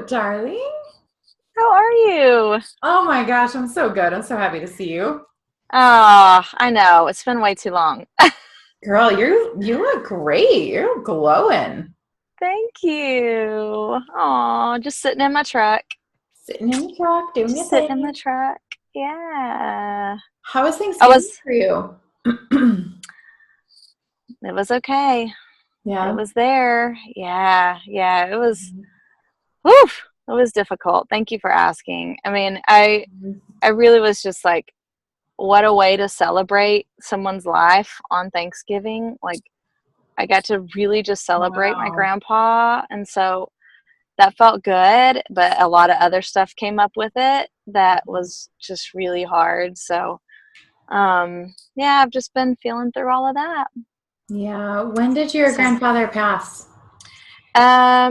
darling. How are you? Oh my gosh, I'm so good. I'm so happy to see you. Oh, I know. It's been way too long. Girl, you look great. You're glowing. Thank you. Oh, just sitting in my truck. Sitting in the truck, doing your Just sitting in my thing. truck. Yeah. How was I Thanksgiving was, for you? it was okay. It Yeah. was there. Yeah. Whew, it was difficult. Thank you for asking. I mean, I really was just like, what a way to celebrate someone's life on Thanksgiving. Like, I got to really just celebrate my Wow. grandpa. And so that felt good, but a lot of other stuff came up with it that was just really hard. So, yeah, I've just been feeling through all of that. Yeah. When did your So, grandfather pass?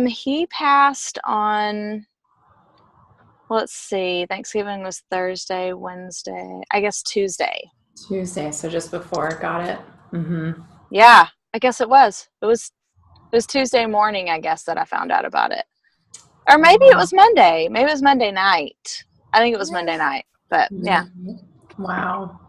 he passed on, let's see, Thanksgiving was Thursday, Wednesday, I guess Tuesday. Tuesday, so just before. Got it. Mm-hmm. Yeah, I guess it was. It was Tuesday morning, I guess, that I found out about it. Or maybe it Wow. was Monday. Maybe it was Monday night. I think it was Monday night. But yeah. Mhm. Wow.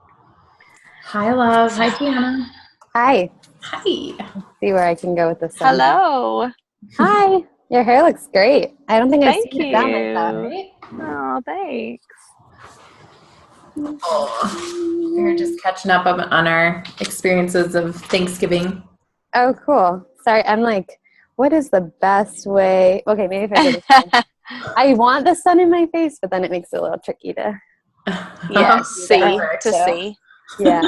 Hi, love. So, Hi, Gianna. Hi. Hi. See where I can go with this one. hello. Hi. Your hair looks great. I don't think I've Thank seen it done like that. you. Right? Oh, thanks. Oh, we were just catching up on our experiences of Thanksgiving. Oh, cool. Sorry, I'm like, what is the best way? Okay, maybe if I go this way. I want the sun in my face, but then it makes it a little tricky to Yes, do that. Perfect. to So, see. yeah.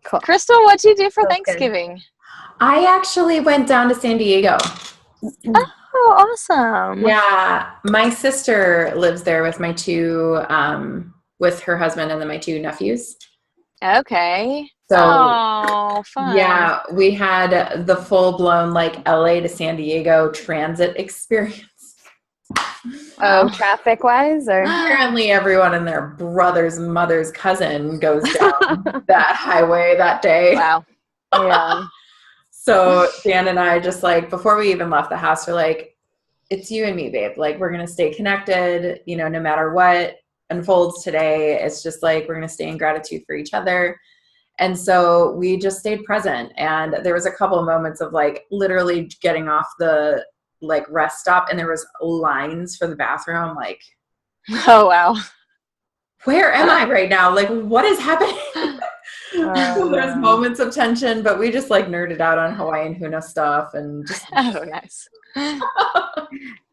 Cool. Crystal, what'd you do for Feels good. Thanksgiving? I actually went down to San Diego. Oh, awesome. Yeah, my sister lives there with my two, with her husband and then my two nephews. Okay. So Oh, fun. yeah, we had the full blown like LA to San Diego transit experience. Oh, Oh. traffic wise or? Apparently, everyone and their brother's mother's cousin goes down that highway that day. Wow. Yeah. So Dan and I just like before we even left the house, we're like, it's you and me, babe. Like we're gonna stay connected, no matter what unfolds today. It's just like we're gonna stay in gratitude for each other. And so we just stayed present. And there was a couple of moments of like literally getting off the like rest stop and there was lines for the bathroom. I'm like, Oh, wow. where am I right now? Like, what is happening? So there's No. moments of tension, but we just like nerded out on Hawaiian Huna stuff and just Oh, nice.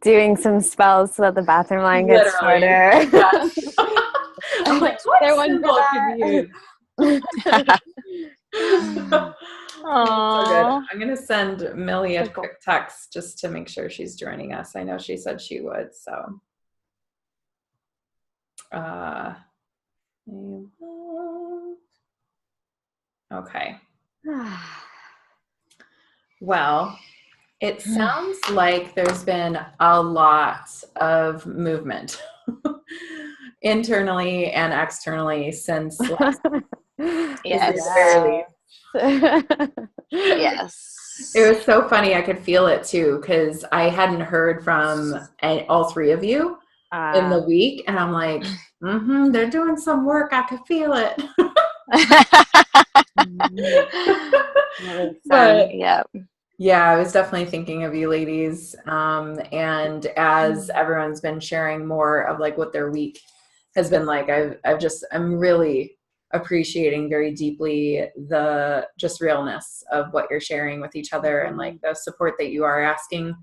Doing some spells so that the bathroom line gets literally. shorter. Yes. I'm like, what There one for symbol can we use? That's so good. Oh, I'm gonna send Millie a so cool. quick text just to make sure she's joining us. I know she said she would, so uh okay. Well, it sounds like there's been a lot of movement internally and externally since last week, at the very Yes. least. It Yes. was so funny. I could feel it too because I hadn't heard from all three of you in the week, and I'm like, they're doing some work. I could feel it. That makes sense. But Yep. yeah, I was definitely thinking of you ladies. And as everyone's been sharing more of like what their week has been like, I'm really appreciating very deeply the just realness of what you're sharing with each other and like the support that you are asking.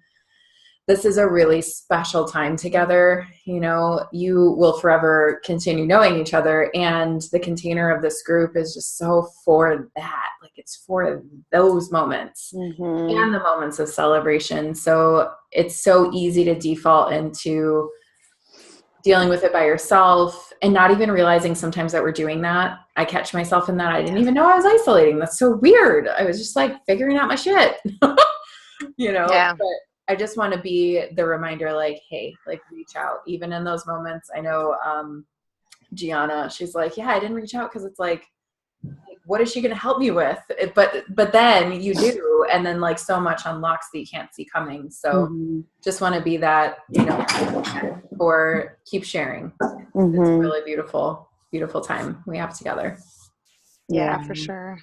This is a really special time together. You will forever continue knowing each other, and the container of this group is just so for that. Like it's for those moments and the moments of celebration. So it's so easy to default into dealing with it by yourself and not even realizing sometimes that we're doing that. I catch myself in that. I didn't even know I was isolating. That's so weird. I was just like figuring out my shit, Yeah. but I just want to be the reminder, like, hey, like reach out even in those moments. I know Gianna, she's like, yeah, I didn't reach out because it's like what is she going to help me with? But then you do, and then like so much unlocks that you can't see coming. So just want to be that, you know, or keep sharing. It's a really beautiful, beautiful time we have together. Yeah, for sure.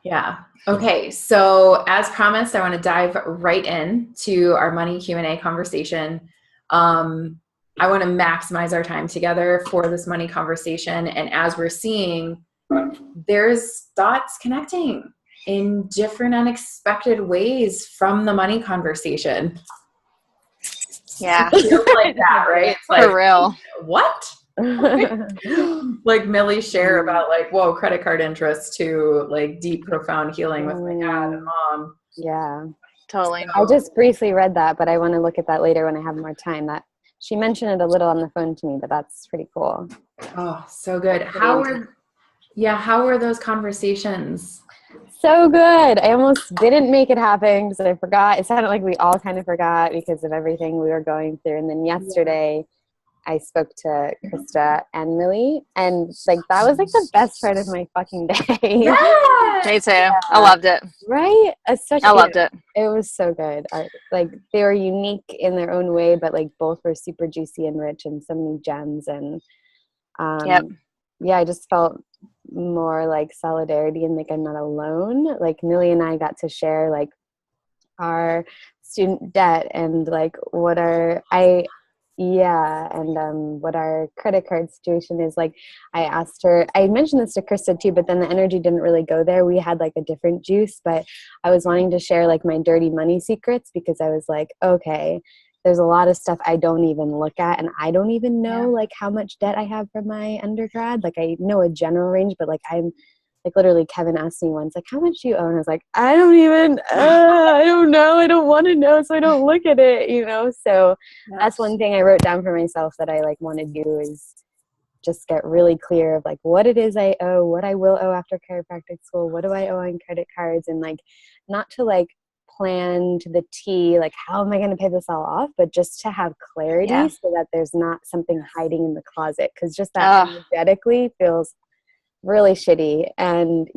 Yeah. Okay. So as promised, I want to dive right in to our money Q&A conversation. I want to maximize our time together for this money conversation. And as we're seeing, there's dots connecting in different unexpected ways from the money conversation. Yeah. It feels like that, right? It's like, for real. What? Like Millie share about like, whoa, credit card interest to like deep, profound healing with my dad and mom. Yeah. Totally. I just briefly read that, but I want to look at that later when I have more time. That she mentioned it a little on the phone to me, but that's pretty cool. Oh, so good. How were those conversations? So good. I almost didn't make it happen because I forgot. It sounded like we all kind of forgot because of everything we were going through. And then yesterday I spoke to Krista and Millie, and like that was like the best part of my fucking day. Yes! Me too. I loved it. Right? I loved it. It was so good. Like they were unique in their own way, but like both were super juicy and rich and so many gems. And I just felt more like solidarity and like I'm not alone. Like Millie and I got to share like our student debt and like what our what our credit card situation is. Like I asked her, I mentioned this to Krista too, but then the energy didn't really go there. We had like a different juice, but I was wanting to share like my dirty money secrets because I was like, okay, there's a lot of stuff I don't even look at, and I don't even know like how much debt I have from my undergrad. Like I know a general range, but like I'm like literally Kevin asked me once, like, how much do you owe? And I was like, I don't know. I don't want to know. So I don't look at it, you know? So that's one thing I wrote down for myself that I like want to do is just get really clear of like what it is I owe, what I will owe after chiropractic school, what do I owe on credit cards, and like not to like plan to the T, like how am I going to pay this all off, but just to have clarity so that there's not something hiding in the closet, because just that energetically feels really shitty. And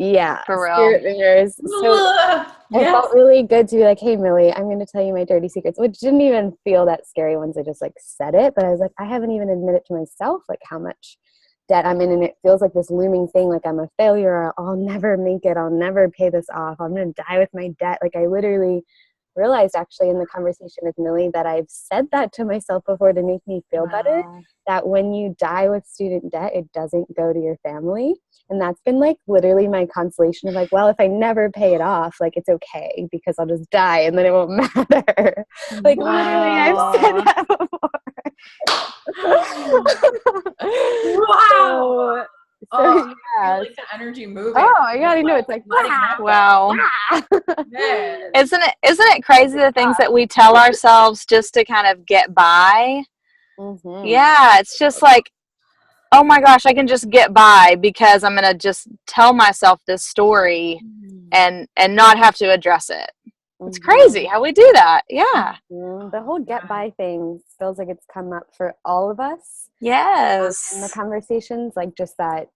for real. spirit fingers. So it felt really good to be like, hey Millie, I'm going to tell you my dirty secrets, which didn't even feel that scary once I just like said it, but I was like, I haven't even admitted to myself like how much debt I'm in, and it feels like this looming thing, like I'm a failure, I'll never make it, I'll never pay this off, I'm going to die with my debt. Like I literally realized actually in the conversation with Millie that I've said that to myself before to make me feel better, that when you die with student debt, it doesn't go to your family. And that's been like literally my consolation of like, well, if I never pay it off, like it's okay because I'll just die and then it won't matter. Like literally I've said that before. Wow. So like the energy moving. Oh my God, I know. It's like, wow. Isn't it crazy the things that we tell ourselves just to kind of get by? Yeah, it's just like, oh my gosh, I can just get by because I'm going to just tell myself this story and not have to address it. It's crazy how we do that. Yeah. The whole get by thing feels like it's come up for all of us. Yes. In the conversations, like just that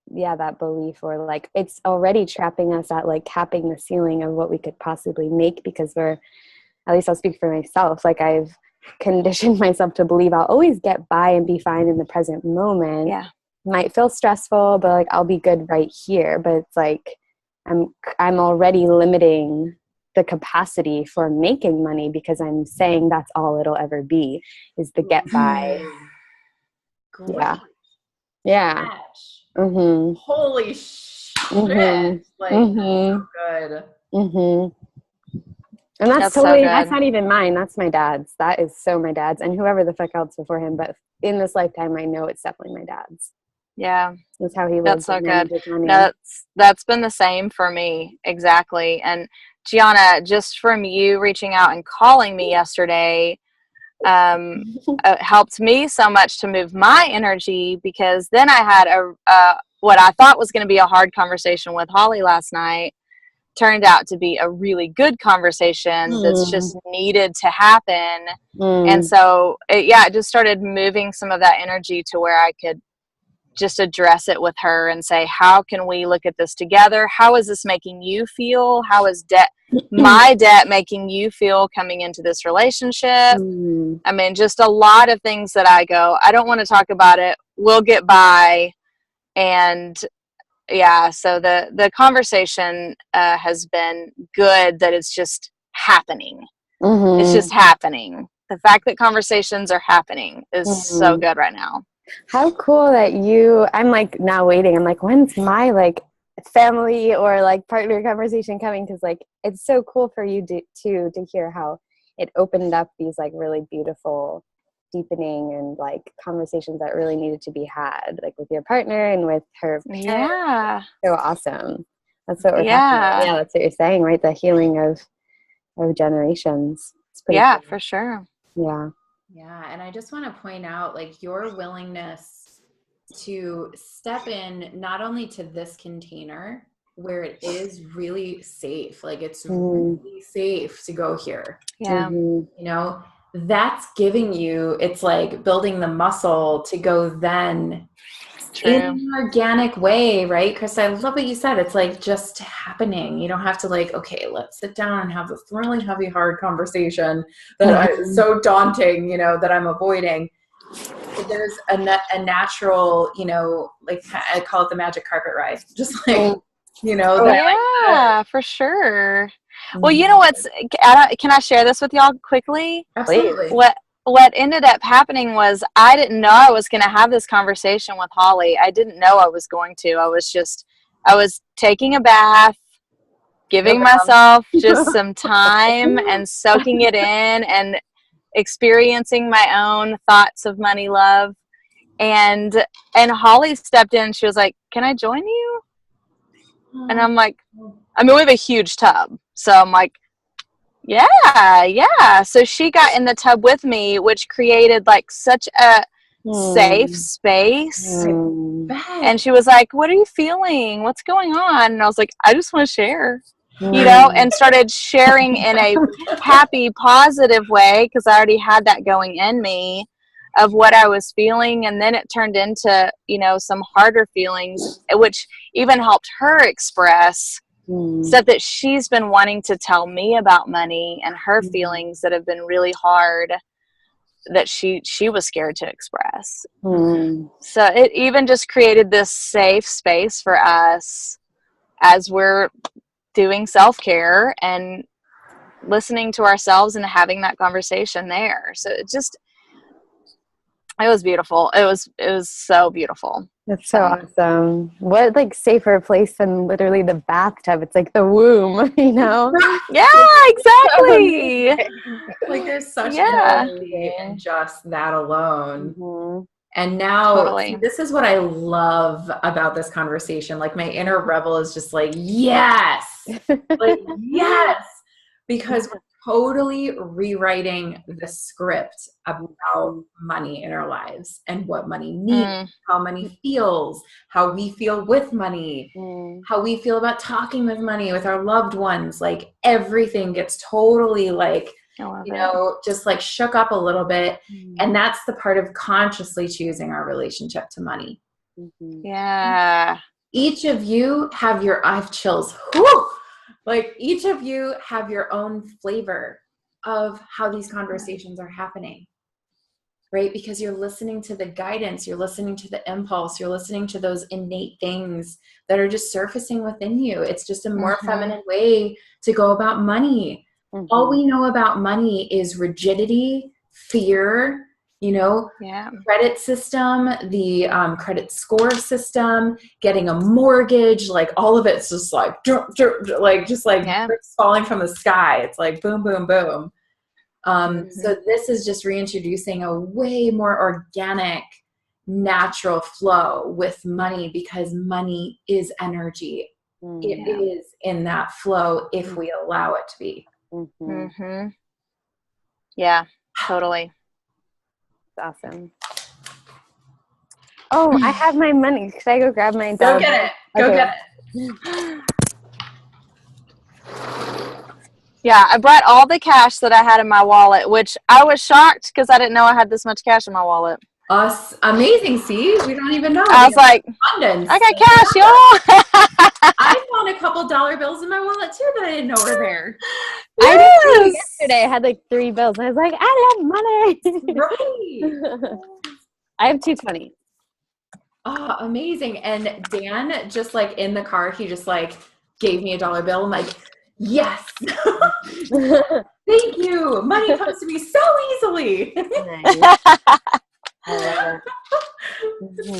belief, or like it's already trapping us at like capping the ceiling of what we could possibly make, because at least I'll speak for myself, like I've conditioned myself to believe I'll always get by and be fine in the present moment. Yeah. Might feel stressful, but like I'll be good right here. But it's like I'm already limiting the capacity for making money because I'm saying that's all it'll ever be, is the get by. Great. Yeah. Holy shit. Like so good. And that's totally, so that's not even mine. That's my dad's. That is so my dad's, and whoever the fuck else before him. But in this lifetime, I know it's definitely my dad's. Yeah. That's how he lives. That's so good. That's been the same for me. Exactly. And Gianna, just from you reaching out and calling me yesterday, helped me so much to move my energy, because then I had what I thought was going to be a hard conversation with Holly last night turned out to be a really good conversation that's just needed to happen. And so it just started moving some of that energy to where I could just address it with her and say, how can we look at this together? How is this making you feel? How is my debt making you feel coming into this relationship? I mean, just a lot of things that I go, I don't want to talk about it. We'll get by. And yeah, so the conversation has been good, that it's just happening. It's just happening. The fact that conversations are happening is so good right now. How cool that I'm like now waiting. I'm like, when's my like family or like partner conversation coming? Because like it's so cool for you to hear how it opened up these like really beautiful deepening and like conversations that really needed to be had, like with your partner and with her parents. Yeah. So awesome. That's what we're talking about. Yeah, that's what you're saying, right? The healing of generations. It's pretty cool. For sure. Yeah. Yeah, and I just want to point out like your willingness to step in not only to this container where it is really safe, like it's really safe to go here. Yeah. You know, that's giving you, it's like building the muscle to go then in an organic way, right? Chris, I love what you said. It's like just happening. You don't have to like, okay, let's sit down and have this really heavy, hard conversation that is so daunting, you know, that I'm avoiding. There's a natural, you know, like I call it the magic carpet ride. Just like, you know. That for sure. Well, you know can I share this with y'all quickly? Absolutely. What ended up happening was I didn't know I was going to have this conversation with Holly. I didn't know I was going to. I was taking a bath, giving myself just some time and soaking it in and experiencing my own thoughts of money love. And Holly stepped in and she was like, "Can I join you?" And I'm like, I mean, we have a huge tub. So I'm like, yeah. So she got in the tub with me, which created like such a safe space. And she was like, "What are you feeling? What's going on?" And I was like, "I just want to share," you know, and started sharing in a happy, positive way because I already had that going in me of what I was feeling. And then it turned into, you know, some harder feelings, which even helped her express stuff that she's been wanting to tell me about money and her feelings that have been really hard that she was scared to express. So it even just created this safe space for us as we're doing self-care and listening to ourselves and having that conversation there. So it was beautiful. It was so beautiful. That's so awesome. What like safer place than literally the bathtub? It's like the womb, you know? Yeah, exactly. Like there's such energy in just that alone. And now see, this is what I love about this conversation. Like my inner rebel is just like, yes, like yes, because we're totally rewriting the script about money in our lives and what money means, how money feels, how we feel with money, how we feel about talking with money with our loved ones. Like everything gets totally like, you know, just like shook up a little bit. And that's the part of consciously choosing our relationship to money. Yeah. Each of you have I have chills. Whew! Like each of you have your own flavor of how these conversations are happening, right? Because you're listening to the guidance, you're listening to the impulse, you're listening to those innate things that are just surfacing within you. It's just a more feminine way to go about money. All we know about money is rigidity, fear, you know, credit system, the credit score system, getting a mortgage, like all of it's just like, bricks falling from the sky. It's like boom, boom, boom. So this is just reintroducing a way more organic, natural flow with money because money is energy. It is in that flow if we allow it to be. Yeah, totally. Awesome. Oh, I have my money. Should I go grab my dog? Go get it. Go get it. Yeah, I brought all the cash that I had in my wallet, which I was shocked because I didn't know I had this much cash in my wallet. Us, amazing. See, we don't even know. I was like, abundance. I got cash, y'all. I found a couple dollar bills in my wallet too that I didn't know were there. I did too Yes. yesterday. I had like 3 bills. And I was like, I have money. Right. I have 220. Oh, amazing. And Dan, just like in the car, he just like gave me a dollar bill. I'm like, yes. Thank you. Money comes to me so easily. Nice. I love it.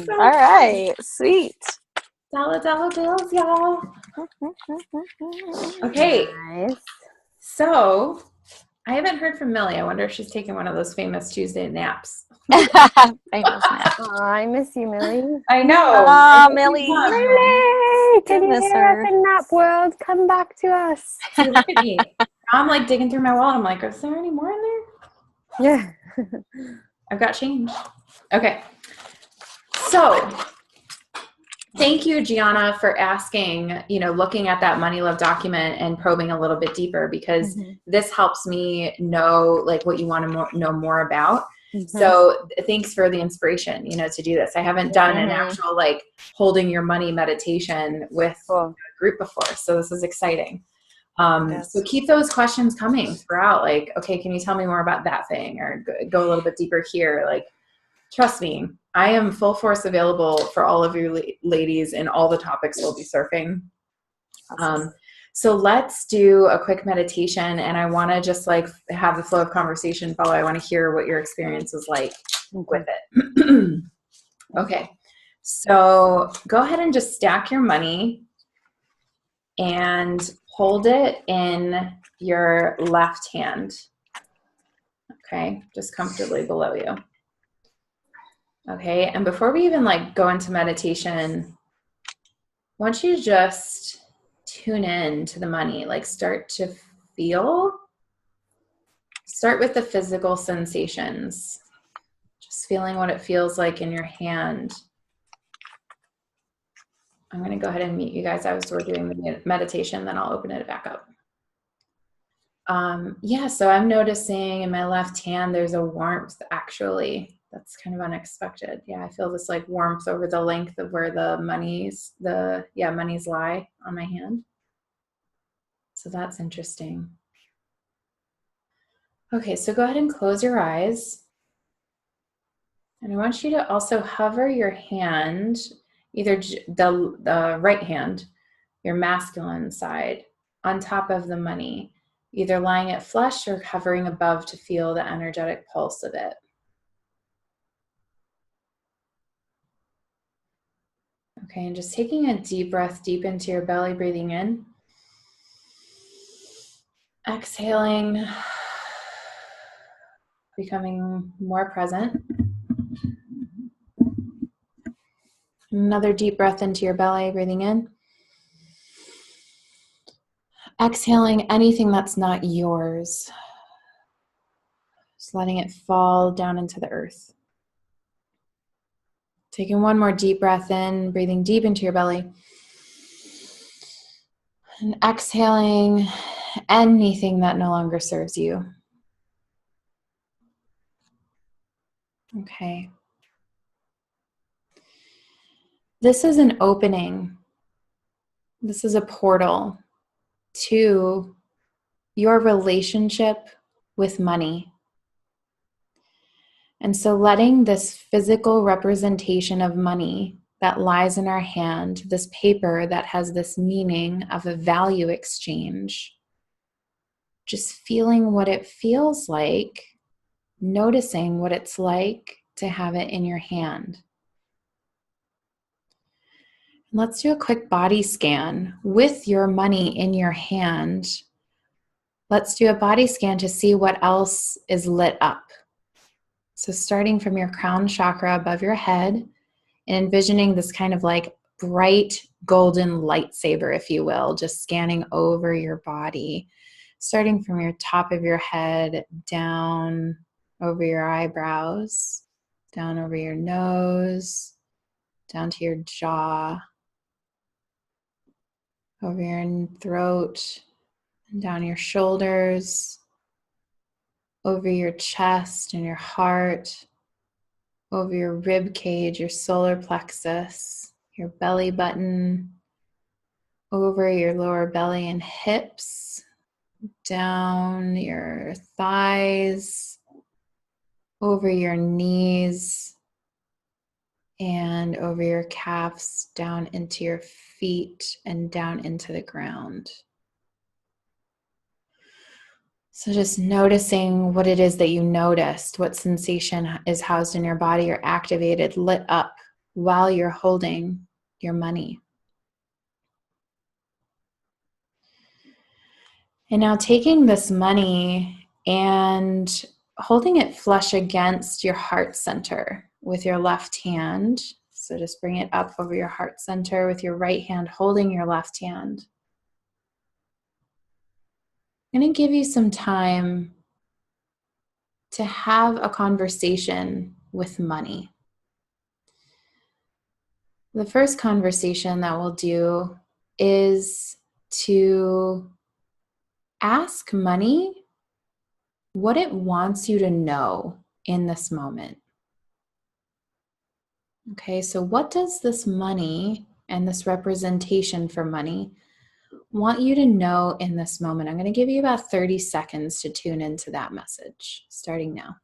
So All right, sweet. dollar bills, y'all. Okay, Nice. so I haven't heard from Millie. I wonder if she's taking one of those famous Tuesday naps. Famous nap. Oh, I miss you, Millie. I know. Oh, Millie. Millie, can you Miss hear her. us in Nap World? Come back to us. See, look at me. I'm like digging through my wallet. I'm like, is there any more in there? Yeah. I've got change. Okay. So thank you, Gianna, for asking, looking at that Money Love document and probing a little bit deeper, because this helps me know like what you want to know more about. So thanks for the inspiration, to do this. I haven't done an actual like holding your money meditation with a group before. So this is exciting. So keep those questions coming throughout. Like, okay, can you tell me more about that thing, or go a little bit deeper here? Like, trust me, I am full force available for all of you ladies in all the topics we'll be surfing. So let's do a quick meditation, and I want to just like have the flow of conversation follow. I want to hear what your experience was like with it. Okay. So go ahead and just stack your money and hold it in your left hand. Okay. Just comfortably below you. Okay. And before we even like go into meditation, I want you to just tune in to the money, like start to start with the physical sensations, just feeling what it feels like in your hand. I'm going to go ahead and mute you guys as we're doing the meditation, then I'll open it back up. So I'm noticing in my left hand, there's a warmth actually. That's kind of unexpected. Yeah, I feel this like warmth over the length of where the monies lie on my hand. So that's interesting. Okay, so go ahead and close your eyes. And I want you to also hover your hand, either the right hand, your masculine side, on top of the money, either lying it flush or hovering above to feel the energetic pulse of it. Okay, and just taking a deep breath deep into your belly, breathing in. Exhaling, becoming more present. Another deep breath into your belly, breathing in. Exhaling anything that's not yours. Just letting it fall down into the earth. Taking one more deep breath in, breathing deep into your belly. And exhaling anything that no longer serves you. Okay. This is an opening. This is a portal to your relationship with money. And so letting this physical representation of money that lies in our hand, this paper that has this meaning of a value exchange, just feeling what it feels like, noticing what it's like to have it in your hand. Let's do a quick body scan with your money in your hand. Let's do a body scan to see what else is lit up. So starting from your crown chakra above your head and envisioning this kind of like bright golden lightsaber, if you will, just scanning over your body, starting from your top of your head down over your eyebrows, down over your nose, down to your jaw, over your throat, and down your shoulders, over your chest and your heart, over your rib cage, your solar plexus, your belly button, over your lower belly and hips, down your thighs, over your knees, and over your calves, down into your feet and down into the ground. So just noticing what it is that you noticed, what sensation is housed in your body or activated, lit up while you're holding your money. And now taking this money and holding it flush against your heart center with your left hand. So just bring it up over your heart center with your right hand holding your left hand. I'm going to give you some time to have a conversation with money. The first conversation that we'll do is to ask money what it wants you to know in this moment. Okay, so what does this money and this representation for money want you to know in this moment? I'm going to give you about 30 seconds to tune into that message, starting now.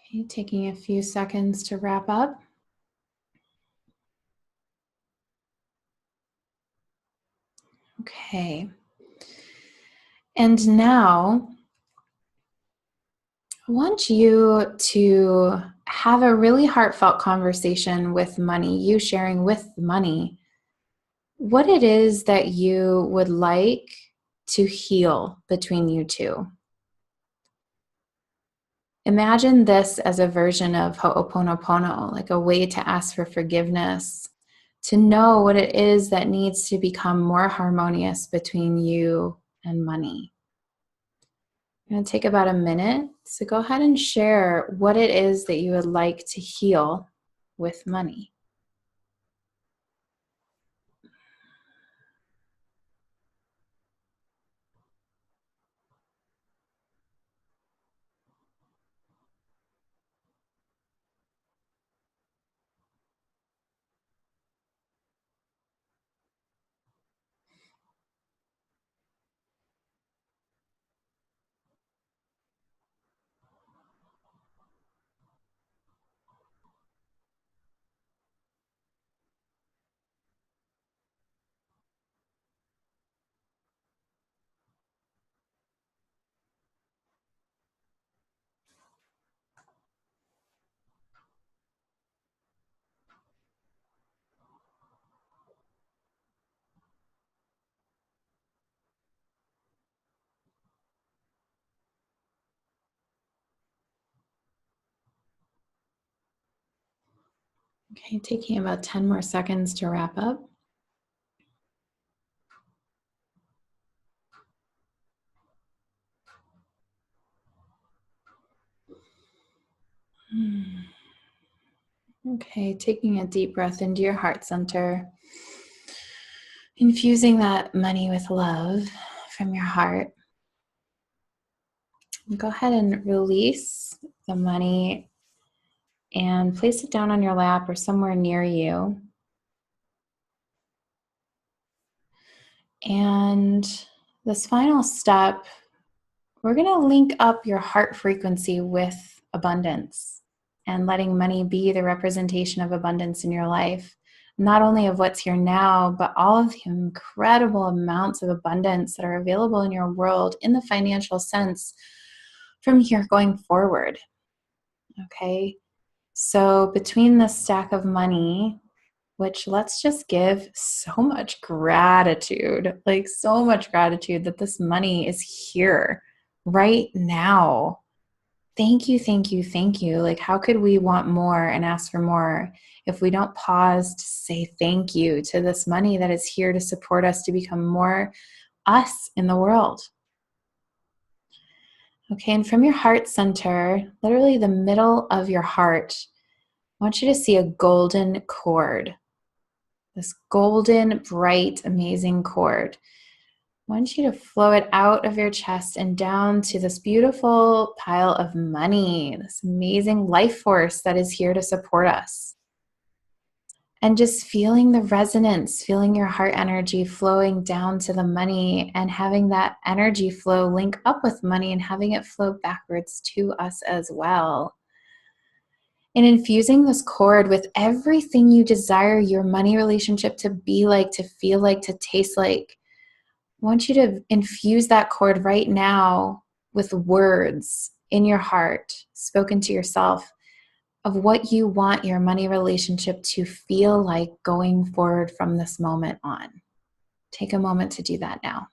Okay, taking a few seconds to wrap up. Okay. And now I want you to have a really heartfelt conversation with money, you sharing with money what it is that you would like to heal between you two. Imagine this as a version of Ho'oponopono, like a way to ask for forgiveness, to know what it is that needs to become more harmonious between you and money. I'm going to take about a minute, so go ahead and share what it is that you would like to heal with money. Okay, taking about 10 more seconds to wrap up. Okay, taking a deep breath into your heart center, infusing that money with love from your heart. Go ahead and release the money and place it down on your lap or somewhere near you. And this final step, we're going to link up your heart frequency with abundance and letting money be the representation of abundance in your life. Not only of what's here now, but all of the incredible amounts of abundance that are available in your world in the financial sense from here going forward. Okay, so between this stack of money, which let's just give so much gratitude, like so much gratitude that this money is here right now. thank you, thank you, thank you. Like, how could we want more and ask for more if we don't pause to say thank you to this money that is here to support us to become more us in the world? Okay, and from your heart center, literally the middle of your heart, I want you to see a golden cord. This golden, bright, amazing cord. I want you to flow it out of your chest and down to this beautiful pile of money, this amazing life force that is here to support us. And just feeling the resonance, feeling your heart energy flowing down to the money and having that energy flow link up with money and having it flow backwards to us as well. And infusing this cord with everything you desire your money relationship to be like, to feel like, to taste like. I want you to infuse that cord right now with words in your heart, spoken to yourself, of what you want your money relationship to feel like going forward from this moment on. Take a moment to do that now.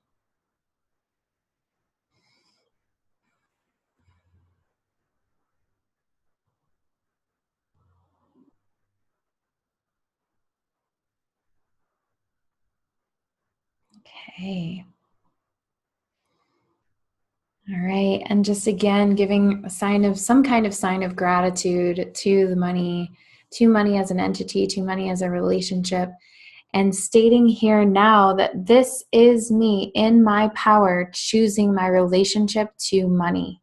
Okay. All right. And just again, giving a sign of some kind of sign of gratitude to the money, to money as an entity, to money as a relationship, and stating here now that this is me in my power choosing my relationship to money.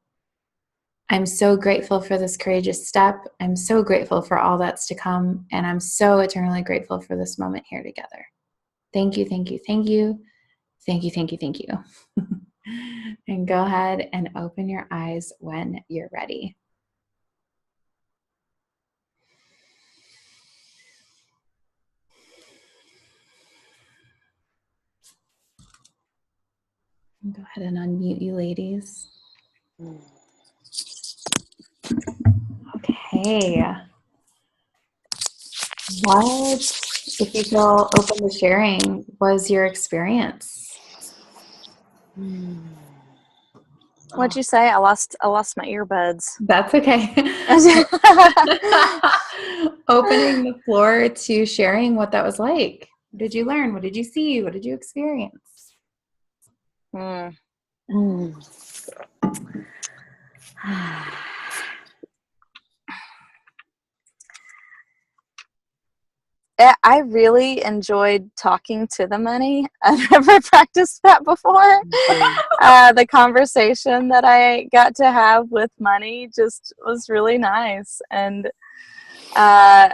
I'm so grateful for this courageous step. I'm so grateful for all that's to come. And I'm so eternally grateful for this moment here together. Thank you, thank you, thank you. Thank you, thank you, thank you. And go ahead and open your eyes when you're ready. Go ahead and unmute you ladies. Okay. What, if you feel open to sharing, was your experience? What'd you say? I lost my earbuds. That's okay. Opening the floor to sharing what that was like. What did you learn? What did you see? What did you experience? I really enjoyed talking to the money. I've never practiced that before. The conversation that I got to have with money just was really nice. And yeah,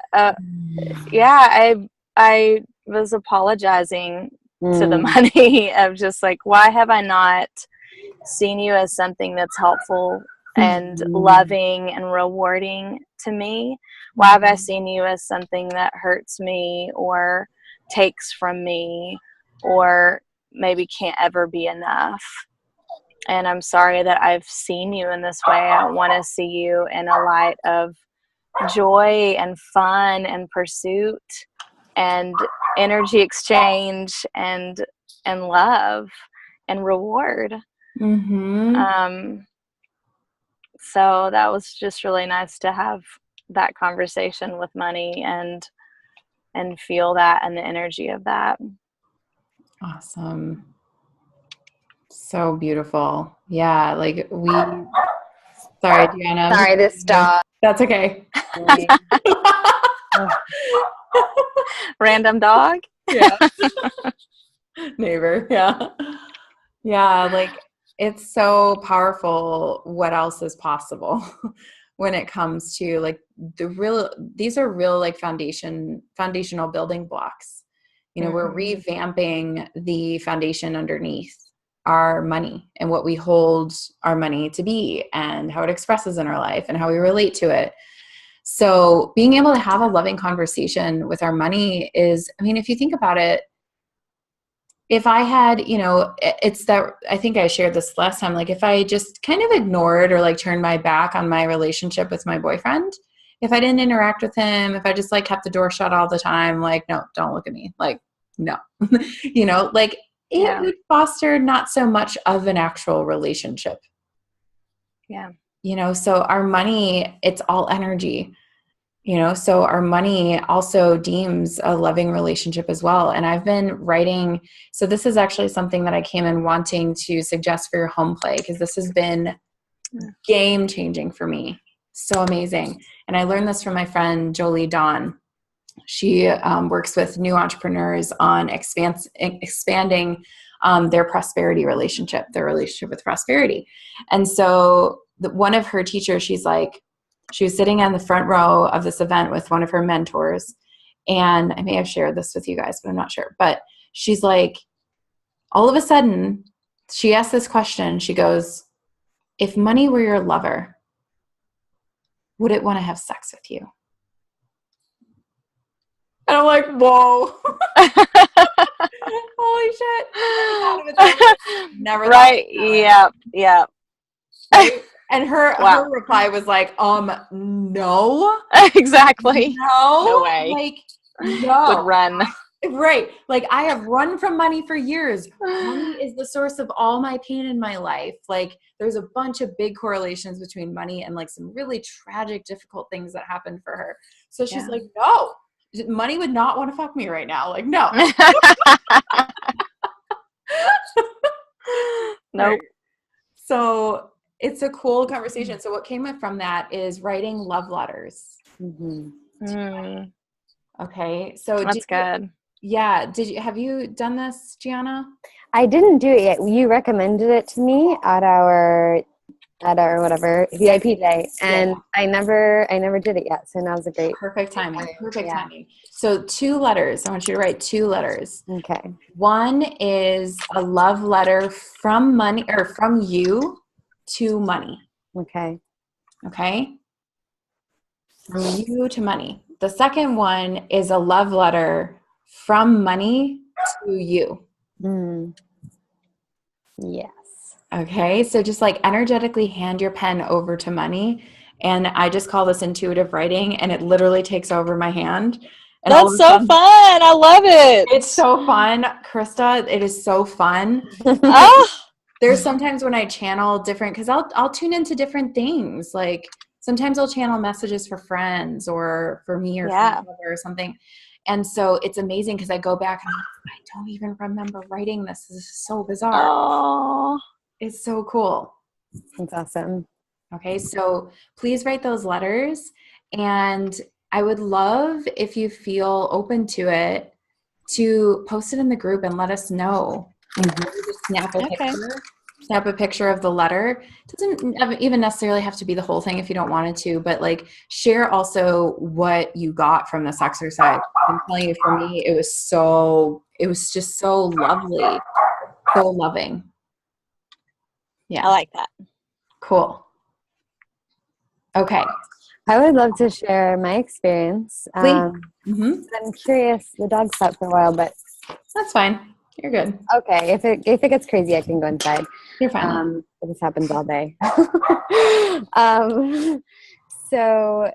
I was apologizing to the money of just like, why have I not seen you as something that's helpful and loving and rewarding to me? Why have I seen you as something that hurts me or takes from me or maybe can't ever be enough? And I'm sorry that I've seen you in this way. I want to see you in a light of joy and fun and pursuit and energy exchange and love and reward. So that was just really nice to have that conversation with money and feel that and the energy of that. Awesome. So beautiful. Yeah, like sorry, Deanna. Sorry, this dog. That's okay. Random dog? Yeah. Neighbor. Yeah. Yeah, like it's so powerful what else is possible when it comes to like these are real like foundational building blocks. You know, we're revamping the foundation underneath our money and what we hold our money to be and how it expresses in our life and how we relate to it. So being able to have a loving conversation with our money is, I mean, if you think about it, if I had, you know, it's that, I think I shared this last time, like if I just kind of ignored or like turned my back on my relationship with my boyfriend, if I didn't interact with him, if I just like kept the door shut all the time, like, no, don't look at me. Like, no, you know, like it would foster not so much of an actual relationship. Yeah. So our money, it's all energy, so our money also deems a loving relationship as well. And I've been writing, so this is actually something that I came in wanting to suggest for your home play, because this has been game changing for me. So amazing. And I learned this from my friend Jolie Dawn. She works with new entrepreneurs on expanding their prosperity relationship, their relationship with prosperity. And so one of her teachers, she was sitting in the front row of this event with one of her mentors. And I may have shared this with you guys, but I'm not sure. But she's like, all of a sudden, she asked this question. She goes, if money were your lover, would it want to have sex with you? And I'm like, whoa. Holy shit. Never thought right. Yep. Yep. Right? And her reply was like, no. Exactly. No. No way. Like, no. Would run. Right. Like, I have run from money for years. Money is the source of all my pain in my life. Like, there's a bunch of big correlations between money and like some really tragic, difficult things that happened for her. So she's like, no. Money would not want to fuck me right now. Like, no. Nope. So it's a cool conversation. So what came up from that is writing love letters. Okay. So that's good. Have you done this, Gianna? I didn't do it yet. You recommended it to me at our whatever VIP day, and I never did it yet. So now's a great perfect timing. Timing. So 2 letters. I want you to write 2 letters. Okay. One is a love letter from money, or from you to money. Okay. Okay. From you to money. The second one is a love letter from money to you. Yes. Okay. So just like energetically hand your pen over to money. And I just call this intuitive writing, and it literally takes over my hand. And that's so fun. I love it. It's so fun, Krista. It is so fun. There's sometimes when I channel different, because I'll tune into different things. Like sometimes I'll channel messages for friends or for me or for my mother or something. And so it's amazing because I go back and I don't even remember writing this. This is so bizarre. Oh, it's so cool. That's awesome. Okay, so please write those letters, and I would love, if you feel open to it, to post it in the group and let us know. Just snap a picture of the letter. It doesn't even necessarily have to be the whole thing if you don't want it to, but like share also what you got from this exercise. I'm telling you, for me, it was just so lovely, so loving. Yeah, I like that. Cool. Okay. I would love to share my experience. I'm curious. The dog slept for a while, but that's fine. You're good. Okay. If it gets crazy, I can go inside. You're fine. This happens all day. So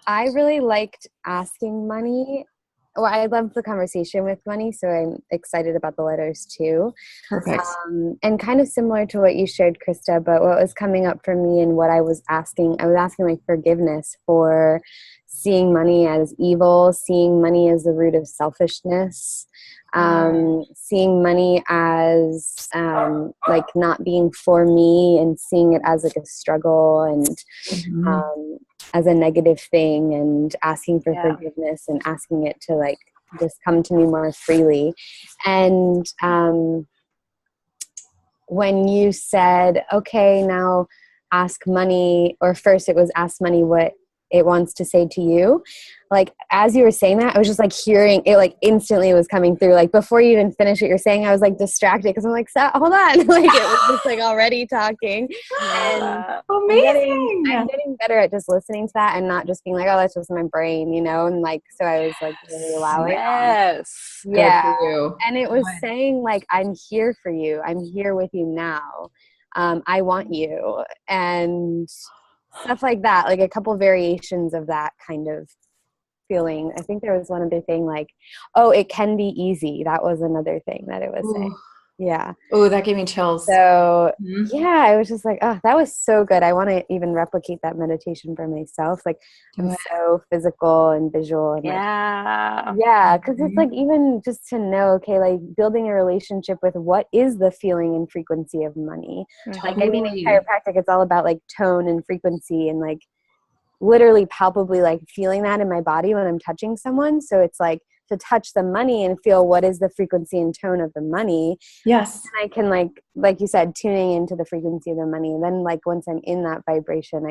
I really liked asking money. Well, I loved the conversation with money, so I'm excited about the letters too. Perfect. And kind of similar to what you shared, Krista, but what was coming up for me and what I was asking like forgiveness for seeing money as evil, seeing money as the root of selfishness, seeing money as like not being for me, and seeing it as like a struggle and as a negative thing, and asking for forgiveness and asking it to like just come to me more freely. And when you said, okay, now ask money, or first it was ask money what it wants to say to you, like as you were saying that, I was just like hearing it, like instantly it was coming through. Like before you even finished what you're saying, I was like distracted because I'm like, hold on. Like it was just like already talking. And amazing. I'm getting better at just listening to that and not just being like, oh, that's just my brain, you know? And like, so I was like really allowing. Yes. Yeah. And it was saying like, I'm here for you. I'm here with you now. I want you. And stuff like that, like a couple variations of that kind of feeling. I think there was one other thing like, oh, it can be easy. That was another thing that it was saying. Yeah. Oh, that gave me chills. So Mhm. yeah, I was just like, oh, that was so good. I want to even replicate that meditation for myself. Like Do I'm it. so physical and visual and like, Yeah. yeah, because it's Mhm. like even just to know, okay, like building a relationship with what is the feeling and frequency of money. Like I mean, in Totally. chiropractic, it's all about like tone and frequency and like literally palpably like feeling that in my body when I'm touching someone. So it's like to touch the money and feel what is the frequency and tone of the money. Yes. And I can like you said, tuning into the frequency of the money. And then like once I'm in that vibration,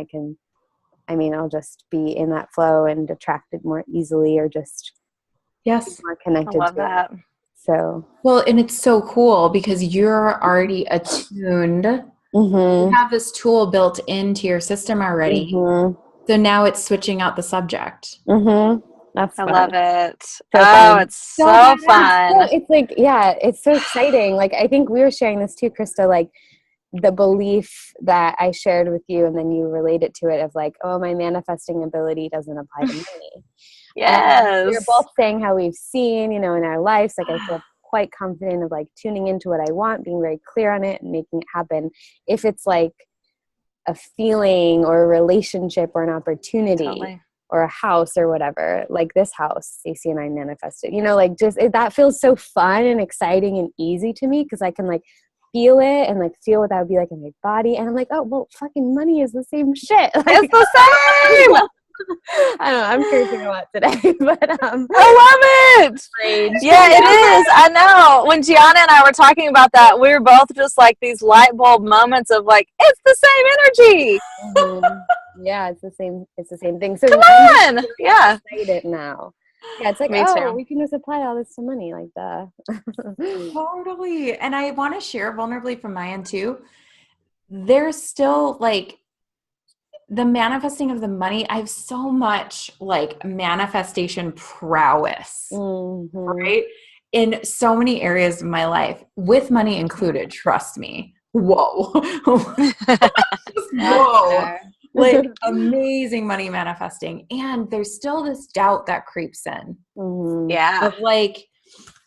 I'll just be in that flow and attract it more easily or just Yes. more I connected love to it. that. So Well, and it's so cool because you're already attuned. You have this tool built into your system already. So now it's switching out the subject. That's I fun. love it. So Oh, fun. it's so fun. So it's like, yeah, it's so exciting. Like I think we were sharing this too, Krista, like the belief that I shared with you and then you related to it of like, oh, my manifesting ability doesn't apply to money. And we were Yes. both saying how we've seen, in our lives, like I feel quite confident of like tuning into what I want, being very clear on it and making it happen. If it's like a feeling or a relationship or an opportunity Totally. or a house or whatever, like this house, Stacey and I manifested, like just that feels so fun and exciting and easy to me because I can like feel it and like feel what that would be like in my body. And I'm like, oh, well, fucking money is the same shit. Like, It's the same. I don't know. I'm cursing a lot today, but I love it. rage. Yeah, it is. I know. When Gianna and I were talking about that, we were both just like these light bulb moments of like, it's the same energy. Yeah, it's the same. It's the same thing. So Come I'm just on. really Yeah. excited now. Yeah, it's like, Me oh, too. we can just apply all this to money, like duh. Totally. And I want to share vulnerably from my end too. There's still like the manifesting of the money. I have so much like manifestation prowess, right? In so many areas of my life, with money included, trust me. Whoa. Whoa. Like amazing money manifesting. And there's still this doubt that creeps in. Yeah. Of like,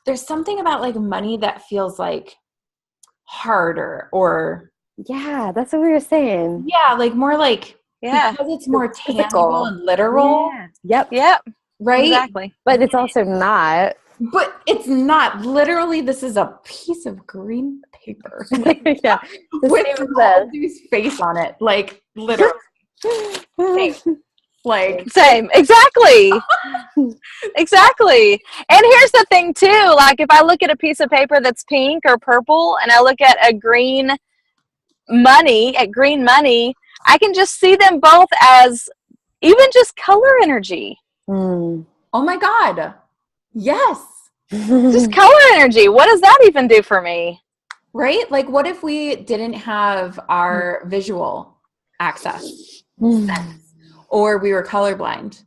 there's something about like money that feels like harder or Yeah, that's what we were saying. yeah, like more like Yeah. because it's more Physical. tangible and literal, Yeah. Yep. Yep. right? Exactly. But it's also not. But it's not. Literally, this is a piece of green paper Yeah. The with same Waldy's face on it. Like literally. Like Same. Exactly. Exactly. And here's the thing too, like if I look at a piece of paper that's pink or purple and I look at green money, I can just see them both as even just color energy. oh my God. Yes. Just color energy. What does that even do for me? Right? Like what if we didn't have our visual access? Or we were colorblind?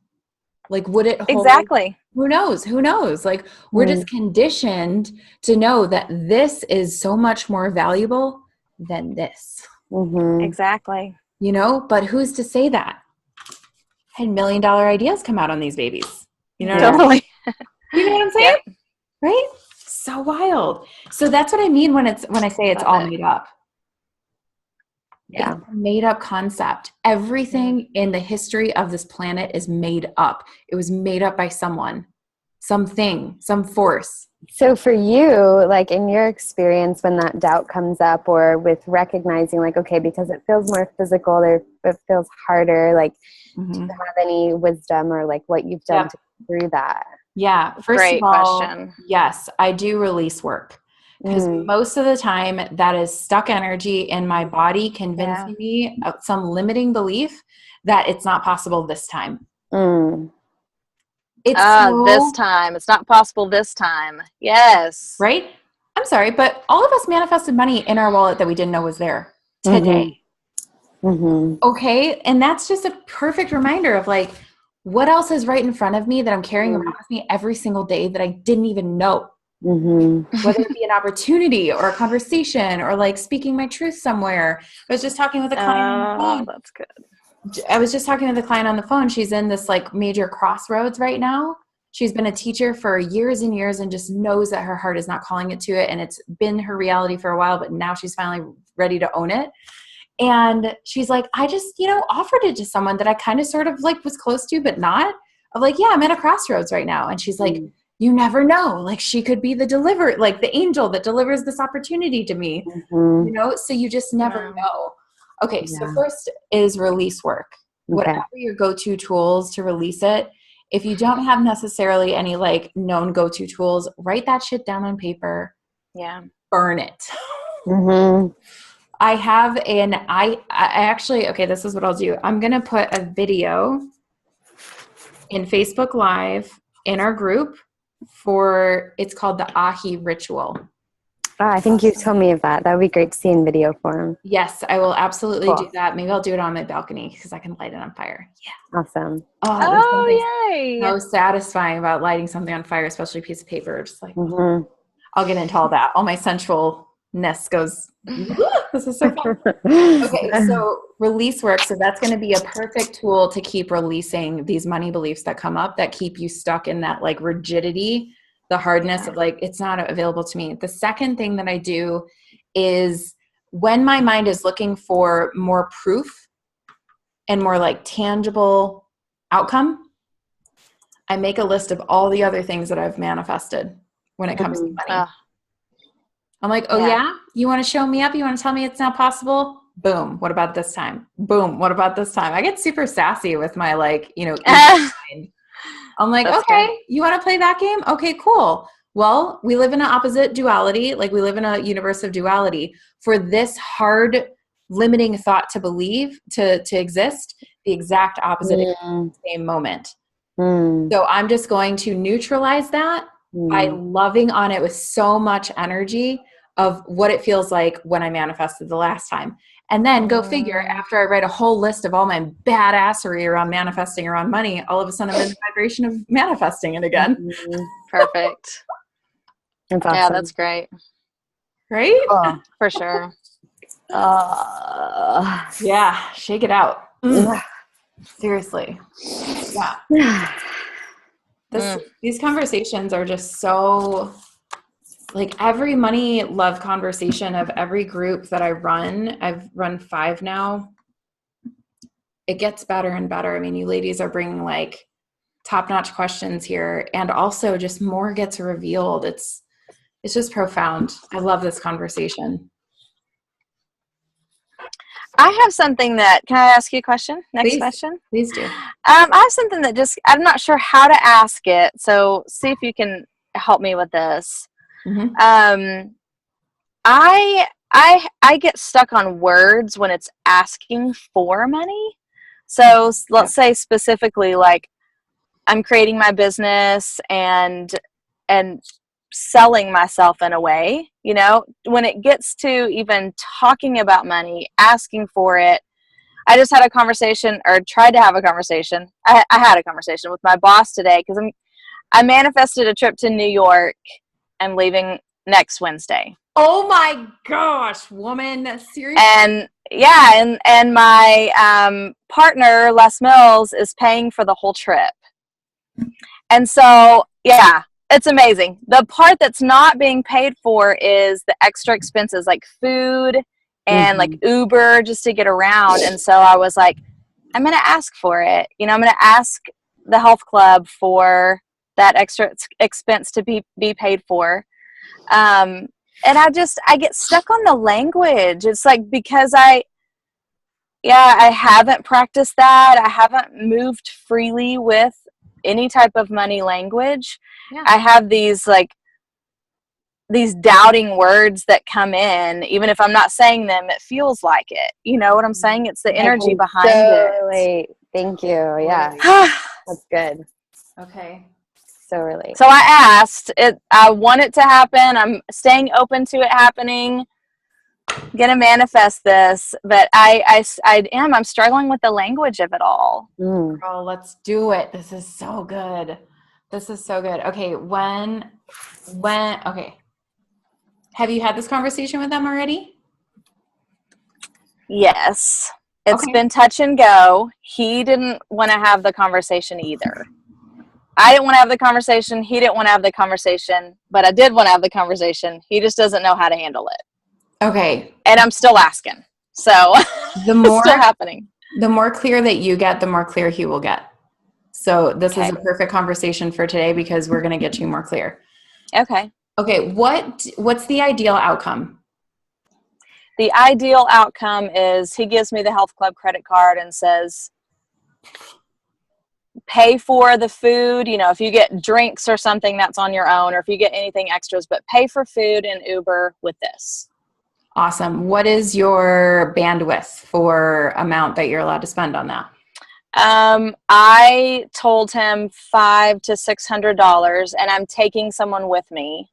Like would it hold? Exactly. Who knows? Who knows? Like we're just conditioned to know that this is so much more valuable than this. Exactly. But who's to say that? I had $1 million ideas come out on these babies. You know what I mean? Totally. You know what I'm saying? Yep. Right? So wild. So that's what I mean when I say it's all made up. Yeah. It's a made up concept. Everything in the history of this planet is made up. It was made up by someone, something, some force. So for you, like in your experience, when that doubt comes up or with recognizing like, okay, because it feels more physical, it feels harder, like do you have any wisdom or like what you've done to get through that? Yeah. First Great of all, question. yes, I do release work. Because most of the time that is stuck energy in my body convincing me of some limiting belief that it's not possible this time. It's this time. It's not possible this time. Yes. Right? I'm sorry, but all of us manifested money in our wallet that we didn't know was there today. Okay? And that's just a perfect reminder of like, what else is right in front of me that I'm carrying around with me every single day that I didn't even know? Whether it be an opportunity or a conversation or like speaking my truth somewhere. I was just talking with a client on the phone. That's good. I was just talking to the client on the phone. She's in this like major crossroads right now. she's been a teacher for years and years and just knows that her heart is not calling it to it. And it's been her reality for a while, but now she's finally ready to own it. And she's like, I just, offered it to someone that I kind of sort of like was close to, but not. I'm like, yeah, I'm at a crossroads right now. And she's like, you never know. Like she could be the angel that delivers this opportunity to me, so you just never know. Okay. So first is release work. Whatever your go-to tools to release it. If you don't have necessarily any like known go-to tools, write that shit down on paper. Yeah. Burn it. I have I actually, okay, this is what I'll do. I'm going to put a video in Facebook Live in our group it's called the Ahi ritual. Oh, I think you told me of that. That would be great to see in video form. Yes, I will absolutely do that. Maybe I'll do it on my balcony because I can light it on fire. Yeah. Awesome. Oh, yay. So satisfying about lighting something on fire, especially a piece of paper. Just like, I'll get into all that. All my sensualness goes, this is so fun. Okay, so release work. So that's going to be a perfect tool to keep releasing these money beliefs that come up that keep you stuck in that like rigidity, the hardness of like, it's not available to me. The second thing that I do is when my mind is looking for more proof and more like tangible outcome, I make a list of all the other things that I've manifested when it comes to money. I'm like, yeah? You want to show me up? You want to tell me it's now possible? Boom. What about this time? Boom. What about this time? I get super sassy with my like, mind. I'm like, that's okay, good. You want to play that game? Okay, cool. Well, we live in an opposite duality. Like we live in a universe of duality. For this hard, limiting thought to believe, to exist, the exact opposite is the same moment. So I'm just going to neutralize that by loving on it with so much energy of what it feels like when I manifested the last time. And then go figure, after I write a whole list of all my badassery around manifesting around money, all of a sudden I'm in the vibration of manifesting it again. Perfect. That's awesome. Yeah, that's great. Right? Oh, for sure. Yeah, shake it out. Seriously. Yeah. These conversations are just so, like every money love conversation of every group that I run, I've run 5 now. It gets better and better. I mean, you ladies are bringing like top-notch questions here, and also just more gets revealed. It's just profound. I love this conversation. I have something that, can I ask you a question? Next question? Please do. I have something that I'm not sure how to ask it. So see if you can help me with this. I get stuck on words when it's asking for money. So let's say specifically, like I'm creating my business and selling myself in a way, when it gets to even talking about money, asking for it. I just had a conversation, or tried to have a conversation. I had a conversation with my boss today because I manifested a trip to New York. I'm leaving next Wednesday. Oh my gosh, woman. Seriously? And and my partner, Les Mills, is paying for the whole trip. And so, it's amazing. The part that's not being paid for is the extra expenses like food and like Uber just to get around. And so I was like, I'm going to ask for it. I'm going to ask the health club for that extra expense to be paid for. And I get stuck on the language. It's like, because I haven't practiced that. I haven't moved freely with any type of money language. I have these doubting words that come in, even if I'm not saying them, it feels like it. You know what I'm saying? It's the energy behind it. Thank you. Yeah. That's good. Okay. So relate. So I asked it. I want it to happen. I'm staying open to it happening. Gonna manifest this, but I'm struggling with the language of it all. Girl, let's do it. This is so good. Okay, okay. Have you had this conversation with them already? Yes. It's been touch and go. He didn't want to have the conversation either. I didn't want to have the conversation. He didn't want to have the conversation, but I did want to have the conversation. He just doesn't know how to handle it. Okay. And I'm still asking. So The it's more still happening. The more clear that you get, the more clear he will get. So this is a perfect conversation for today because we're going to get you more clear. Okay. Okay. What's the ideal outcome? The ideal outcome is he gives me the health club credit card and says, pay for the food. You know, if you get drinks or something, that's on your own, or if you get anything extras, but pay for food and Uber with this. Awesome. What is your bandwidth for amount that you're allowed to spend on that? I told him $500 to $600, and I'm taking someone with me.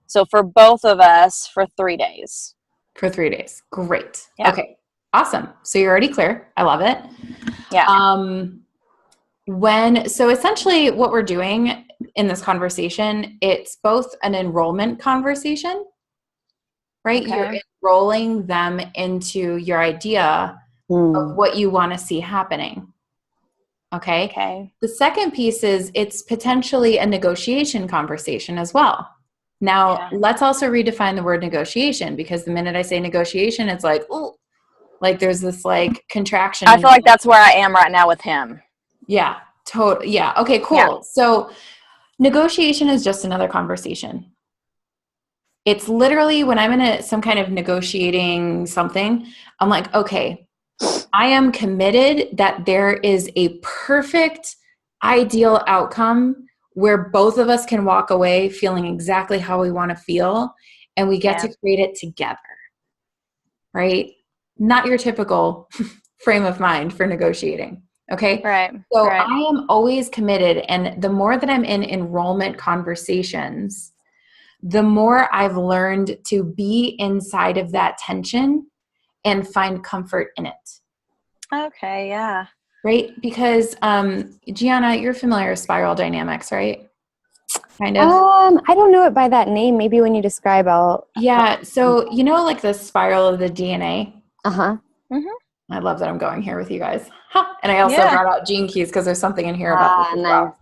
So for both of us for 3 days. For 3 days. Great. Yeah. Okay. Awesome. So you're already clear. I love it. Yeah. So essentially what we're doing in this conversation, it's both an enrollment conversation, right? Okay. You're enrolling them into your idea of what you want to see happening. Okay. Okay. The second piece is it's potentially a negotiation conversation as well. Now, let's also redefine the word negotiation, because the minute I say negotiation, it's like, oh, like there's this like contraction. I feel like that's where I am right now with him. Yeah, totally. Yeah. Okay, cool. Yeah. So negotiation is just another conversation. It's literally when I'm in some kind of negotiating something, I'm like, okay, I am committed that there is a perfect ideal outcome where both of us can walk away feeling exactly how we want to feel, and we get to create it together, right? Not your typical frame of mind for negotiating. Okay. Right. So right. I am always committed. And the more that I'm in enrollment conversations, the more I've learned to be inside of that tension and find comfort in it. Okay. Yeah. Right. Because, Gianna, you're familiar with spiral dynamics, right? Kind of. I don't know it by that name. Maybe when you describe, Yeah. So, you know, like the spiral of the DNA. Uh-huh. Mm-hmm. I love that I'm going here with you guys. Huh. And I also brought out Gene Keys because there's something in here about this as well.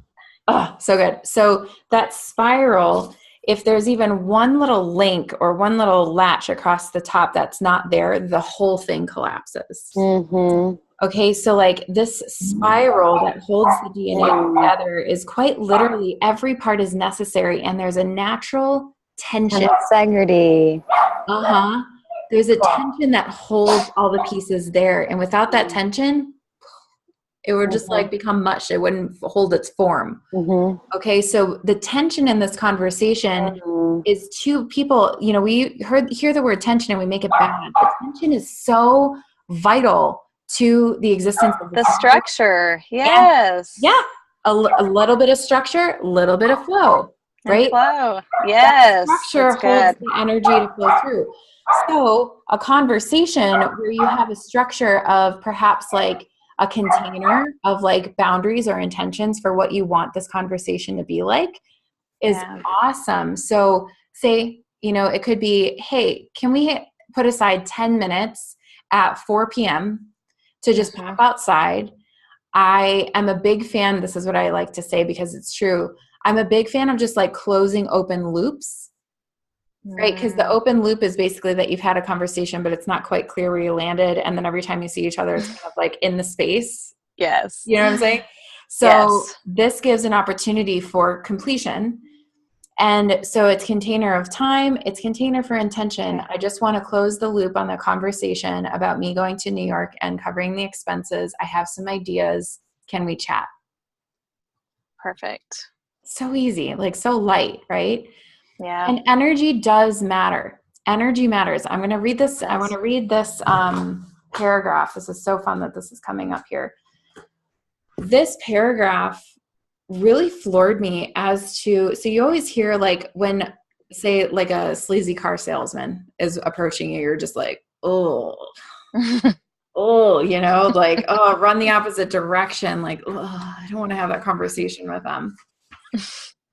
Oh, so good. So that spiral, if there's even one little link or one little latch across the top that's not there, the whole thing collapses. Mm-hmm. Okay, so like this spiral that holds the DNA together is quite literally every part is necessary, and there's a natural tension. Integrity. Uh-huh. There's a tension that holds all the pieces there. And without that tension, it would just like become mush. It wouldn't hold its form. Mm-hmm. Okay. So the tension in this conversation is two people, you know, we hear the word tension and we make it bad. The tension is so vital to the existence of the structure. Yes. And, a little bit of structure, a little bit of flow. Right? And flow. Yes. That structure holds the energy to flow through. So a conversation where you have a structure of perhaps like a container of like boundaries or intentions for what you want this conversation to be like is awesome. So say, you know, it could be, hey, can we put aside 10 minutes at 4 p.m. to just pop outside? I am a big fan. This is what I like to say because it's true. I'm a big fan of just like closing open loops, right? Because the open loop is basically that you've had a conversation, but it's not quite clear where you landed. And then every time you see each other, it's kind of like in the space. Yes. You know what I'm saying? So this gives an opportunity for completion. And so it's container of time. It's container for intention. I just want to close the loop on the conversation about me going to New York and covering the expenses. I have some ideas. Can we chat? Perfect. So easy, like so light, right? Yeah. And energy does matter. Energy matters. I'm going to read this. I want to read this paragraph. This is so fun that this is coming up here. This paragraph really floored me as to, so you always hear like when, say, like a sleazy car salesman is approaching you, you're just like, oh, oh, you know, like, oh, run the opposite direction. Like, oh, I don't want to have that conversation with them.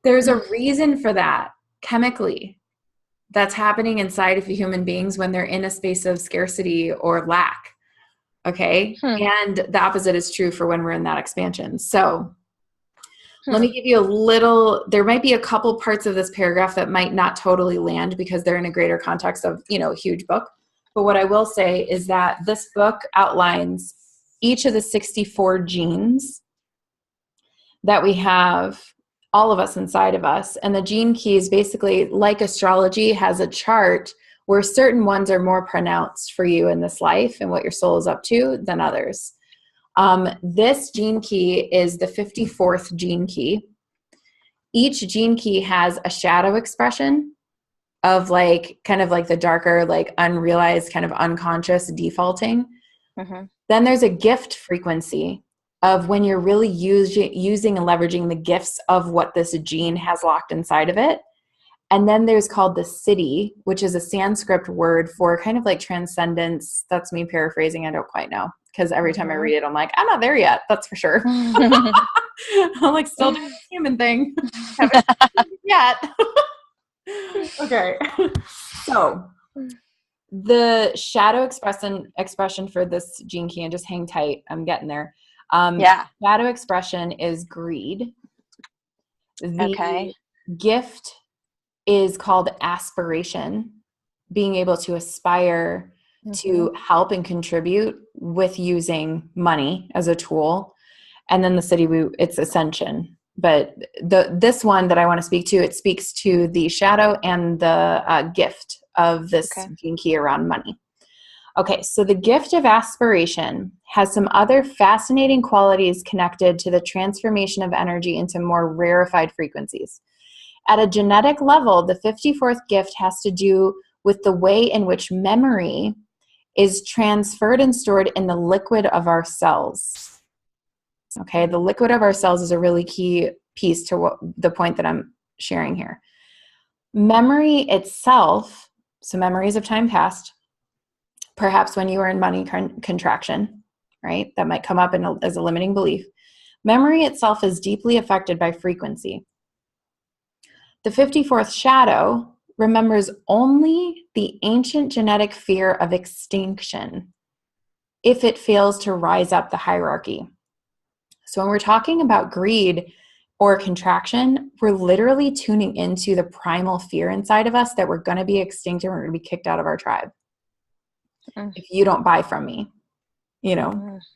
There's a reason for that chemically that's happening inside of human beings when they're in a space of scarcity or lack. Okay. And the opposite is true for when we're in that expansion. So Let me give you there might be a couple parts of this paragraph that might not totally land because they're in a greater context of, a huge book. But what I will say is that this book outlines each of the 64 genes that we have, all of us inside of us. And the gene keys, basically, like astrology, has a chart where certain ones are more pronounced for you in this life and what your soul is up to than others. This gene key is the 54th gene key. Each gene key has a shadow expression of kind of like the darker, like unrealized, kind of unconscious defaulting. Mm-hmm. Then there's a gift frequency of when you're really using and leveraging the gifts of what this gene has locked inside of it. And then there's called the siddhi, which is a Sanskrit word for kind of like transcendence. That's me paraphrasing. I don't quite know, because every time I read it, I'm like, I'm not there yet. That's for sure. I'm like still doing the human thing. Haven't yet. Okay. So the shadow expression for this gene key, and just hang tight, I'm getting there. Shadow expression is greed. The gift is called aspiration, being able to aspire to help and contribute with using money as a tool. And then the siddhi, it's ascension. But this one that I want to speak to, it speaks to the shadow and the gift of this gene key around money. Okay, so the gift of aspiration has some other fascinating qualities connected to the transformation of energy into more rarefied frequencies. At a genetic level, the 54th gift has to do with the way in which memory is transferred and stored in the liquid of our cells. Okay, the liquid of our cells is a really key piece to the point that I'm sharing here. Memory itself, so memories of time past, perhaps when you were in money contraction, right? That might come up as a limiting belief. Memory itself is deeply affected by frequency. The 54th shadow remembers only the ancient genetic fear of extinction if it fails to rise up the hierarchy. So when we're talking about greed or contraction, we're literally tuning into the primal fear inside of us that we're going to be extinct and we're going to be kicked out of our tribe if you don't buy from me,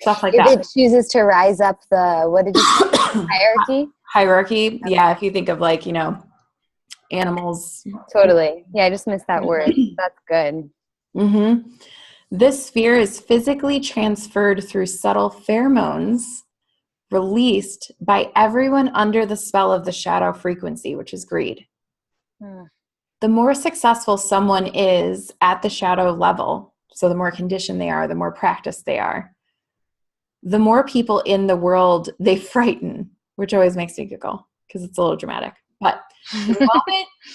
stuff like that. If it chooses to rise up what did you say? Hierarchy. Okay. Yeah. If you think of animals. Totally. Yeah. I just missed that word. That's good. Mm-hmm. This fear is physically transferred through subtle pheromones released by everyone under the spell of the shadow frequency, which is greed. The more successful someone is at the shadow level, so the more conditioned they are, the more practiced they are, the more people in the world they frighten, which always makes me giggle because it's a little dramatic. But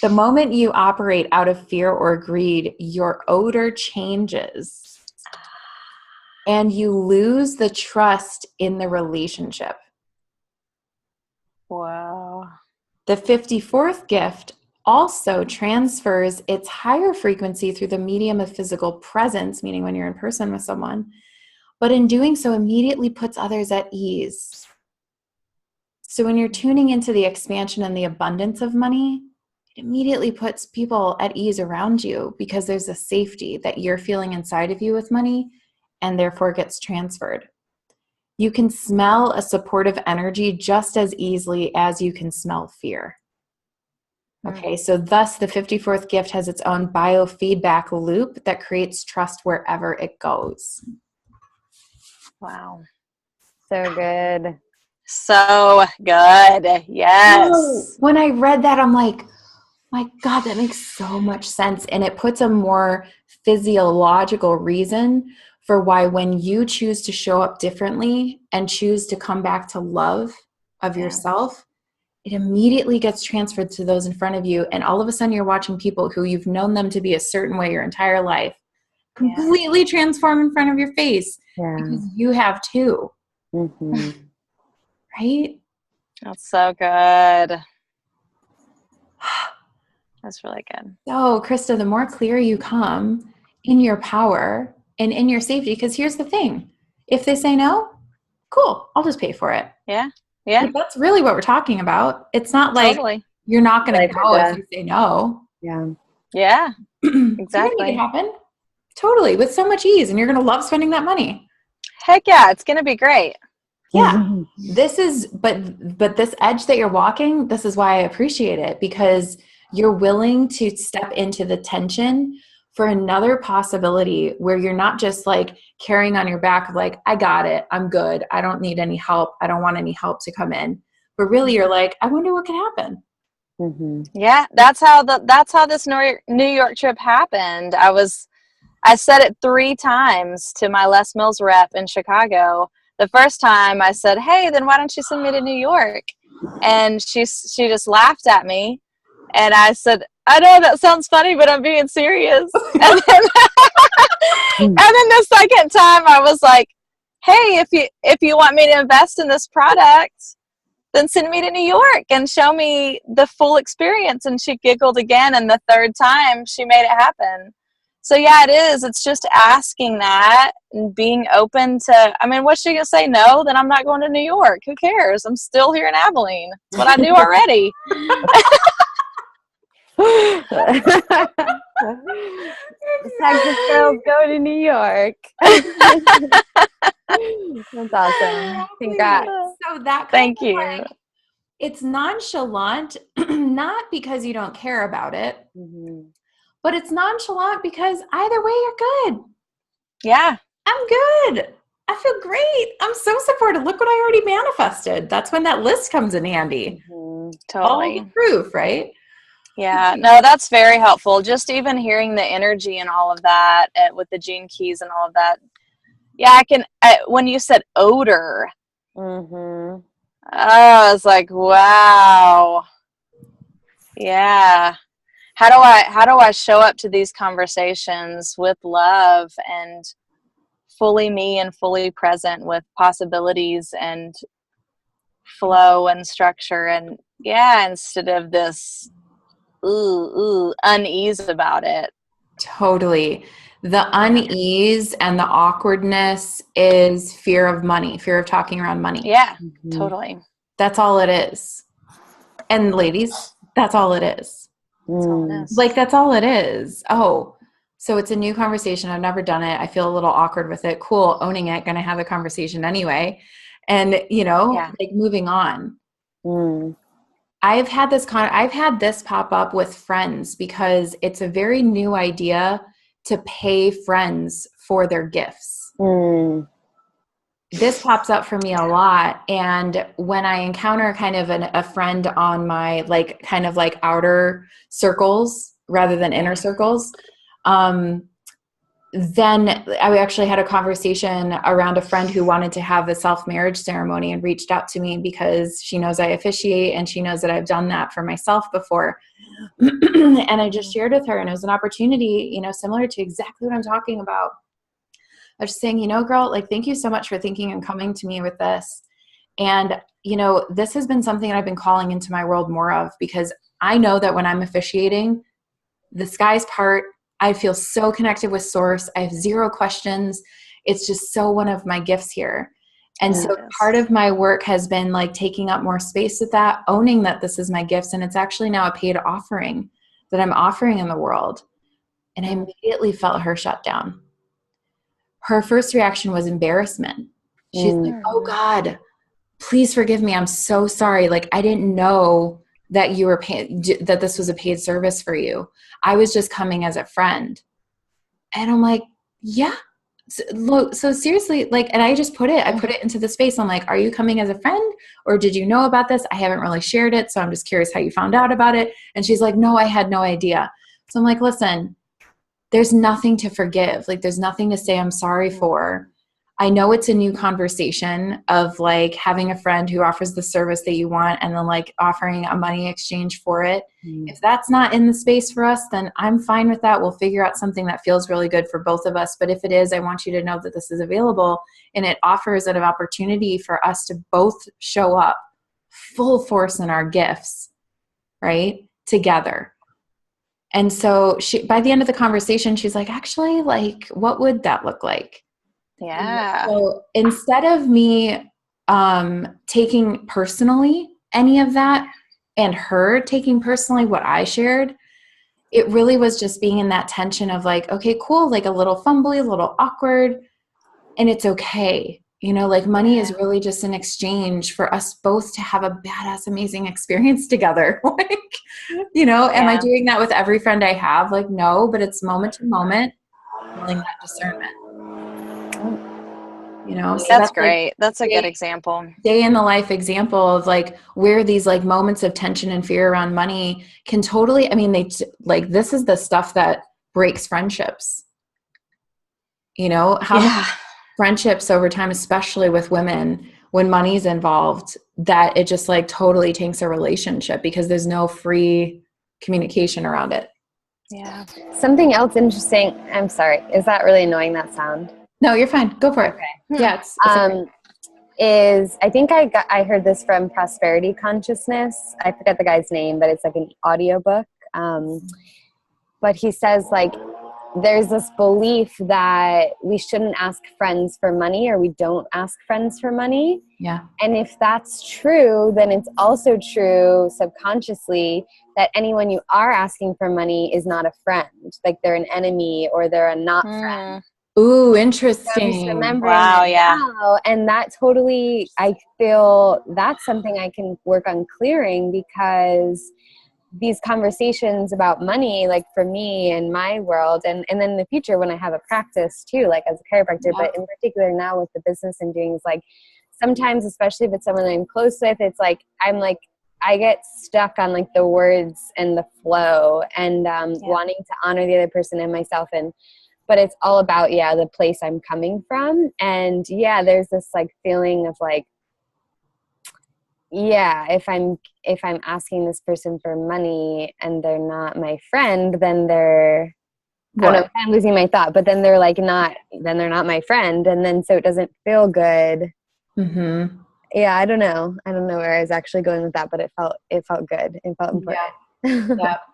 the moment you operate out of fear or greed, your odor changes and you lose the trust in the relationship. Wow. The 54th gift also transfers its higher frequency through the medium of physical presence, meaning when you're in person with someone, but in doing so immediately puts others at ease. So when you're tuning into the expansion and the abundance of money, it immediately puts people at ease around you because there's a safety that you're feeling inside of you with money, and therefore gets transferred. You can smell a supportive energy just as easily as you can smell fear. Okay, so thus the 54th gift has its own biofeedback loop that creates trust wherever it goes. Wow. So good. So good. Yes. Oh, when I read that, I'm like, my God, that makes so much sense. And it puts a more physiological reason for why when you choose to show up differently and choose to come back to love of yourself, it immediately gets transferred to those in front of you. And all of a sudden you're watching people who you've known them to be a certain way your entire life completely transform in front of your face because you have too. Mm-hmm. Right? That's so good. That's really good. So, Krista, the more clear you come in your power and in your safety, because here's the thing. If they say no, cool, I'll just pay for it. Yeah. Yeah. Like, that's really what we're talking about. It's not like Totally. you're not going Life to or go if death. you say no. Yeah. Yeah. You're going to make Exactly. it happen. Totally. With so much ease. And you're going to love spending that money. Heck yeah. It's going to be great. Yeah. But this edge that you're walking, this is why I appreciate it, because you're willing to step into the tension for another possibility where you're not just like carrying on your back of like, I got it. I'm good. I don't need any help. I don't want any help to come in. But really you're like, I wonder what could happen. Mm-hmm. Yeah. That's how this New York trip happened. I said it 3 times to my Les Mills rep in Chicago. The first time I said, hey, then why don't you send me to New York? And she just laughed at me. And I said, I know that sounds funny, but I'm being serious. And then, and then the second time I was like, hey, if you want me to invest in this product, then send me to New York and show me the full experience. And she giggled again. And the third time she made it happen. So yeah, it is. It's just asking that and being open to, I mean, what's she going to say? No, then I'm not going to New York. Who cares? I'm still here in Abilene. It's what I do already. Texas girls go to New York. That's awesome. Congrats. So that Thank you. like, it's nonchalant, not because you don't care about it, but it's nonchalant because either way you're good. Yeah. I'm good. I feel great. I'm so supported. Look what I already manifested. That's when that list comes in handy. Totally. All the proof, right? Yeah, no, that's very helpful. Just even hearing the energy and all of that with the gene keys and all of that. Yeah, when you said odor, I was like, wow. Yeah. How do I show up to these conversations with love and fully me and fully present with possibilities and flow and structure, and instead of this unease about it. Totally. The unease and the awkwardness is fear of money, fear of talking around money. Yeah, totally. That's all it is. And ladies, that's all it is. That's all it is. Like, that's all it is. Oh, so it's a new conversation. I've never done it. I feel a little awkward with it. Cool. Owning it. Going to have a conversation anyway. And, like moving on. I've had this pop up with friends because it's a very new idea to pay friends for their gifts. This pops up for me a lot. And when I encounter kind of a friend on my kind of outer circles rather than inner circles, then I actually had a conversation around a friend who wanted to have a self-marriage ceremony and reached out to me because she knows I officiate and she knows that I've done that for myself before. And I just shared with her, and it was an opportunity, similar to exactly what I'm talking about. I was just saying, girl, thank you so much for thinking and coming to me with this. And, this has been something that I've been calling into my world more of, because I know that when I'm officiating, the sky's part. I feel so connected with source. I have zero questions. It's just so one of my gifts here. And so part of my work has been taking up more space with that, owning that this is my gifts. And it's actually now a paid offering that I'm offering in the world. And I immediately felt her shut down. Her first reaction was embarrassment. She's like, oh God, please forgive me. I'm so sorry. I didn't know that you were that this was a paid service for you. I was just coming as a friend. And I'm like, yeah. So seriously, and I just put it into the space. I'm like, are you coming as a friend, or did you know about this? I haven't really shared it, so I'm just curious how you found out about it. And she's like, no, I had no idea. So I'm like, listen, there's nothing to forgive. There's nothing to say I'm sorry for. I know it's a new conversation of having a friend who offers the service that you want and then offering a money exchange for it. If that's not in the space for us, then I'm fine with that. We'll figure out something that feels really good for both of us. But if it is, I want you to know that this is available, and it offers an opportunity for us to both show up full force in our gifts, right? Together. And so by the end of the conversation, she's like, actually, what would that look like? Yeah. So instead of me taking personally any of that and her taking personally what I shared. It really was just being in that tension of like, okay, cool, like a little fumbly, a little awkward, and it's okay. You know, like money is really just an exchange for us both to have a badass, amazing experience together. Like, you know, am I doing that with every friend I have? Like, no, but it's moment to moment, feeling that discernment. You know, so that's great. Like that's a good example. Day in the life example of like where these like moments of tension and fear around money can totally, I mean, like this is the stuff that breaks friendships. You know, how many friendships over time, especially with women, when money's involved, that it just like totally tanks a relationship because there's no free communication around it. Yeah. Something else interesting. I'm sorry. Is that really annoying, that sound? No, you're fine. Go for it. Okay. Yeah. It's I think I heard this from Prosperity Consciousness. I forget the guy's name, but it's like an audiobook. But he says like, there's this belief that we shouldn't ask friends for money, or we don't ask friends for money. Yeah. And if that's true, then it's also true subconsciously that anyone you are asking for money is not a friend. Like they're an enemy or they're a not friend. Ooh, interesting. So I'm just remembering now, and that totally, I feel that's something I can work on clearing, because these conversations about money, like for me in my world, and then in the future when I have a practice too, like as a chiropractor, but in particular now with the business I'm doing, is like sometimes, especially if it's someone that I'm close with, it's like I get stuck on like the words and the flow and wanting to honor the other person and myself, but it's all about the place I'm coming from. And there's this like feeling of like, if I'm asking this person for money and they're not my friend, then they're, I don't know, I'm losing my thought, but then they're like then they're not my friend. And then, so it doesn't feel good. Mm-hmm. Yeah. I don't know where I was actually going with that, but it felt good. It felt important.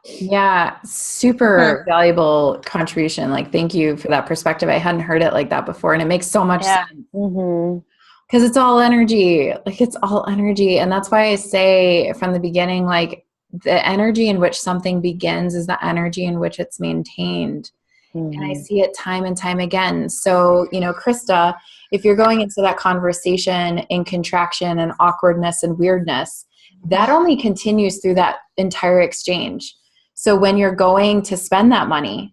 Yeah. Super valuable contribution. Like, thank you for that perspective. I hadn't heard it like that before. And it makes so much sense. Mm-hmm. Because it's all energy. Like, it's all energy. And that's why I say from the beginning, like, the energy in which something begins is the energy in which it's maintained. Mm-hmm. And I see it time and time again. So, you know, Krista, if you're going into that conversation in contraction and awkwardness and weirdness, that only continues through that entire exchange. So when you're going to spend that money,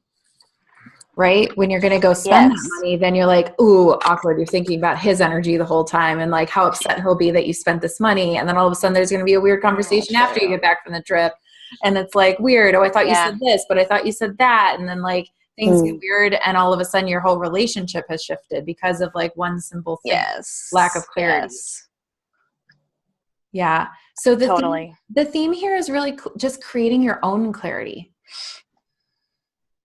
right? When you're going to go spend that money, then you're like, ooh, awkward. You're thinking about his energy the whole time and like how upset he'll be that you spent this money. And then all of a sudden there's going to be a weird conversation after you get back from the trip. And it's like, weird. Oh, I thought you said this, but I thought you said that. And then like things get weird. And all of a sudden your whole relationship has shifted because of like one simple thing, lack of clarity. Yeah. So the theme here is really just creating your own clarity.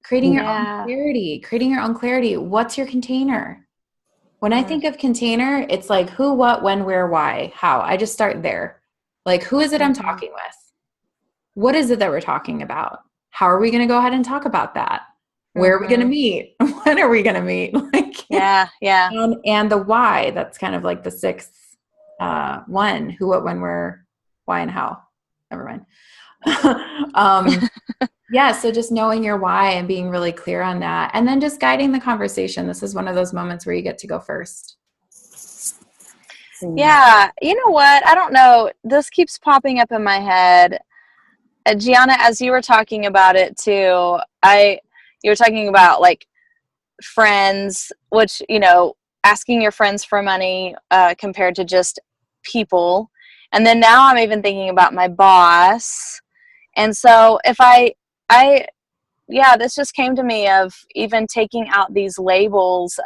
Creating your own clarity. What's your container? When I think of container, it's like who, what, when, where, why, how. I just start there. Like, who is it I'm talking with? What is it that we're talking about? How are we going to go ahead and talk about that? Where are we going to meet? When are we going to meet? Like, and the why, that's kind of like the sixth one. Who, what, when, where, why, and how. Never mind. So just knowing your why and being really clear on that, and then just guiding the conversation. This is one of those moments where you get to go first. Yeah. You know what? I don't know. This keeps popping up in my head. Gianna, as you were talking about it too, you were talking about like friends, which, you know, asking your friends for money compared to just people. And then now I'm even thinking about my boss. And so if this just came to me of even taking out these labels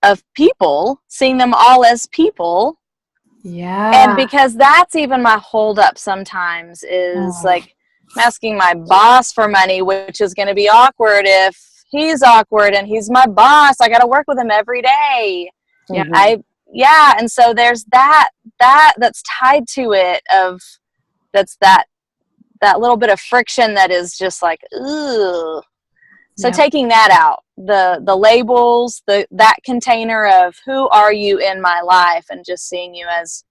of people, seeing them all as people. Yeah. And because that's even my hold up sometimes is like I'm asking my boss for money, which is going to be awkward if he's awkward and he's my boss. I got to work with him every day. Yeah. And so there's that's tied to it that's that little bit of friction that is just like, ooh, So taking that out, the labels, that container of who are you in my life, and just seeing you as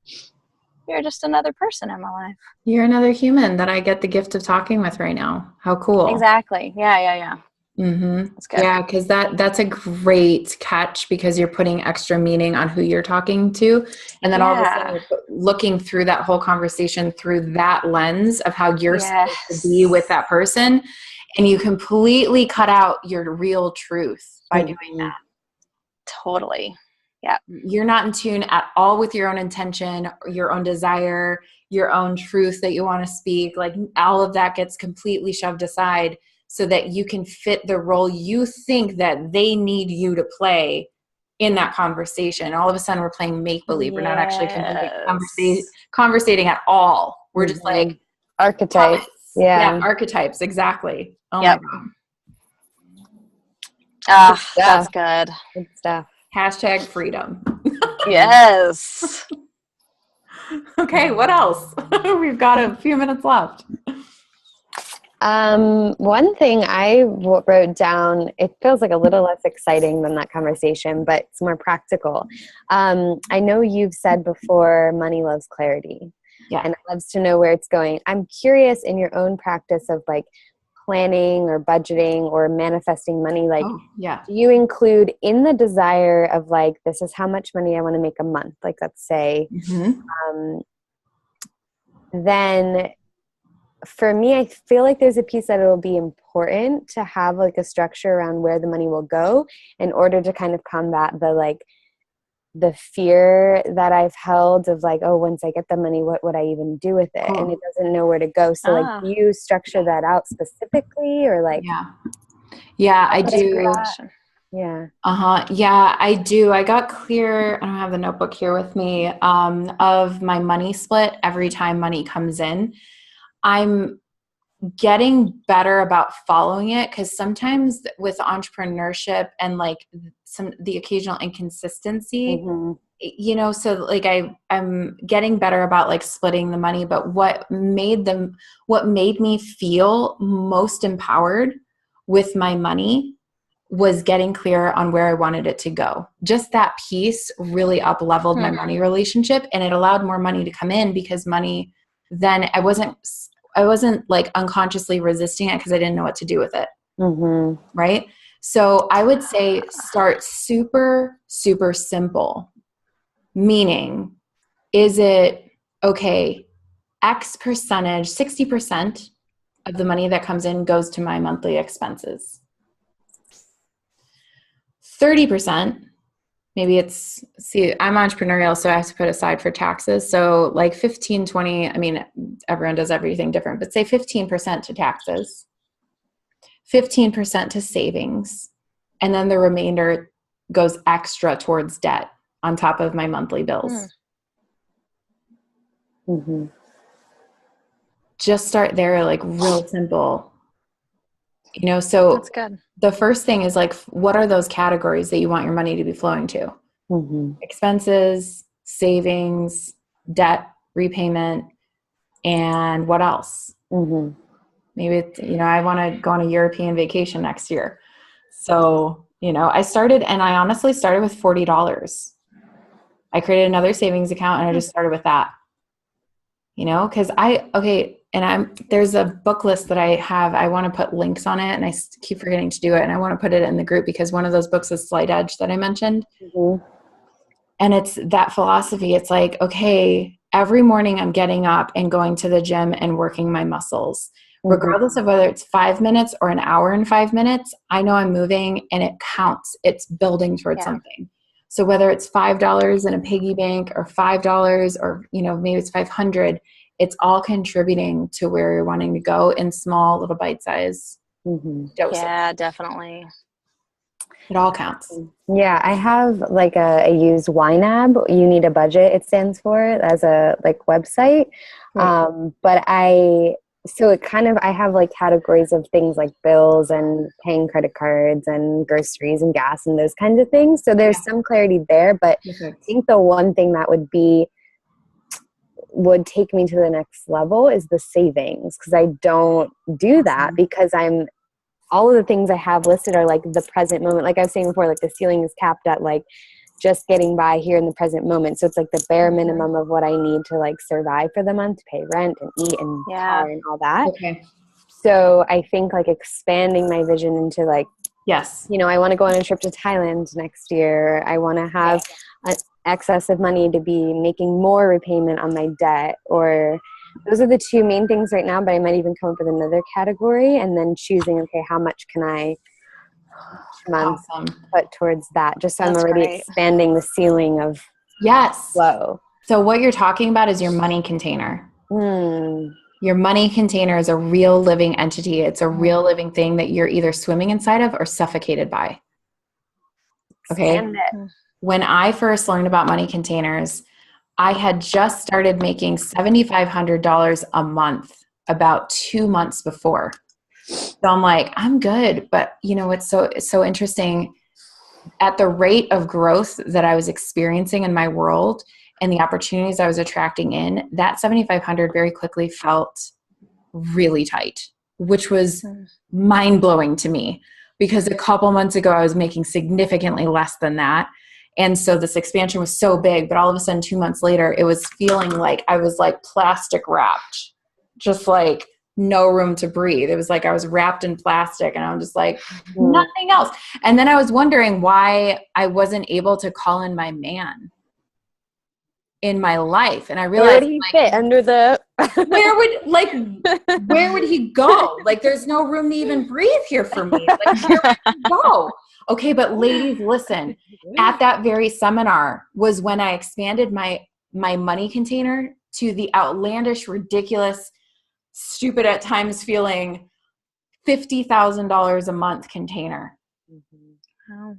you're just another person in my life. You're another human that I get the gift of talking with right now. How cool. Exactly. Yeah. Mm-hmm. That's good. Yeah, because that's a great catch, because you're putting extra meaning on who you're talking to. And then all of a sudden you're looking through that whole conversation through that lens of how you're supposed to be with that person. And you completely cut out your real truth by doing that. Totally. Yeah. You're not in tune at all with your own intention, your own desire, your own truth that you want to speak. Like, all of that gets completely shoved aside so that you can fit the role you think that they need you to play in that conversation. All of a sudden we're playing make-believe. We're not actually conversating at all. We're just like archetypes. Yeah, archetypes. Exactly. Oh my God. That's good. Good stuff. Hashtag freedom. Yes. Okay, what else? We've got a few minutes left. One thing I wrote down, it feels like a little less exciting than that conversation, but it's more practical. I know you've said before, money loves clarity. Yeah. And it loves to know where it's going. I'm curious, in your own practice of like planning or budgeting or manifesting money, like, do you include in the desire of like, this is how much money I want to make a month, like, let's say, then for me, I feel like there's a piece that it will be important to have like a structure around where the money will go in order to kind of combat the fear that I've held of like, oh, once I get the money, what would I even do with it? And it doesn't know where to go. So like, do you structure that out specifically, or like? Yeah, I do. Yeah. Yeah, I do. I got clear. I don't have the notebook here with me, of my money split every time money comes in. I'm getting better about following it, because sometimes with entrepreneurship and like the occasional inconsistency, you know, so like I'm getting better about like splitting the money. But what made me feel most empowered with my money was getting clear on where I wanted it to go. Just that piece really up-leveled my money relationship, and it allowed more money to come in, because money, then I wasn't like unconsciously resisting it because I didn't know what to do with it. Right? So I would say start super, super simple. Meaning, is it, okay, X percentage, 60% of the money that comes in goes to my monthly expenses. 30%, maybe it's, I'm entrepreneurial, so I have to put aside for taxes. So like 15, 20, I mean, everyone does everything different, but say 15% to taxes, 15% to savings, and then the remainder goes extra towards debt on top of my monthly bills. Just start there, like real simple. You know, so that's good. The first thing is like, what are those categories that you want your money to be flowing to? Expenses, savings, debt repayment, and what else? Maybe it's, you know, I want to go on a European vacation next year. So, you know, I honestly started with $40. I created another savings account and I just started with that, you know, because there's a book list that I have. I want to put links on it, and I keep forgetting to do it. And I want to put it in the group, because one of those books is Slight Edge that I mentioned. And it's that philosophy. It's like, okay, every morning I'm getting up and going to the gym and working my muscles. Regardless of whether it's 5 minutes or an hour and 5 minutes, I know I'm moving and it counts. It's building towards something. So whether it's $5 in a piggy bank or $5 or, you know, maybe it's 500, it's all contributing to where you're wanting to go in small little bite-sized doses. Yeah, definitely. It all counts. Yeah, I have like I use YNAB. You Need a Budget, it stands for, as a like website. But I have like categories of things like bills and paying credit cards and groceries and gas and those kinds of things. So there's some clarity there, but I think the one thing that would take me to the next level is the savings, because I don't do that because I'm all of the things I have listed are like the present moment. Like I was saying before, like the ceiling is capped at like just getting by here in the present moment. So it's like the bare minimum of what I need to like survive for the month, to pay rent and eat and car and all that. Okay. So I think like expanding my vision into like, yes, you know, I want to go on a trip to Thailand next year. I want to have an excess of money to be making more repayment on my debt, or those are the two main things right now, but I might even come up with another category and then choosing, okay, how much can I each month put towards that? Just so I'm already expanding the ceiling of flow. So what you're talking about is your money container. Your money container is a real living entity. It's a real living thing that you're either swimming inside of or suffocated by. Okay. When I first learned about money containers, I had just started making $7,500 a month about 2 months before. So I'm like, I'm good. But you know, it's so interesting. At the rate of growth that I was experiencing in my world and the opportunities I was attracting in, that 7,500 very quickly felt really tight, which was mind-blowing to me, because a couple months ago I was making significantly less than that. And so this expansion was so big, but all of a sudden 2 months later, it was feeling like I was like plastic wrapped, just like no room to breathe. It was like I was wrapped in plastic and I'm just like nothing else. And then I was wondering why I wasn't able to call in my man in my life. And I realized, where would he fit under the where would he go? Like, there's no room to even breathe here for me. Like, where would he go? Okay, but ladies, listen, at that very seminar was when I expanded my money container to the outlandish, ridiculous, stupid at times feeling $50,000 a month container.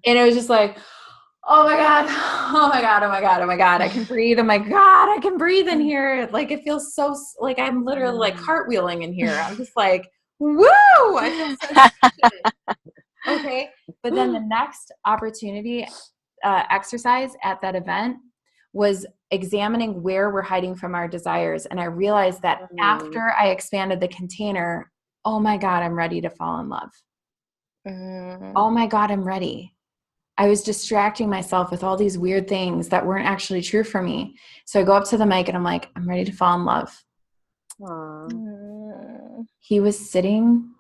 And it was just like, oh my God, oh my God, oh my God, oh my God, I can breathe. Oh my God, I can breathe in here. Like, it feels so, like I'm literally like cartwheeling in here. I'm just like, woo! I feel so good. Okay. But then the next opportunity exercise at that event was examining where we're hiding from our desires. And I realized that after I expanded the container, oh my God, I'm ready to fall in love. Oh my God, I'm ready. I was distracting myself with all these weird things that weren't actually true for me. So I go up to the mic and I'm like, I'm ready to fall in love. He was sitting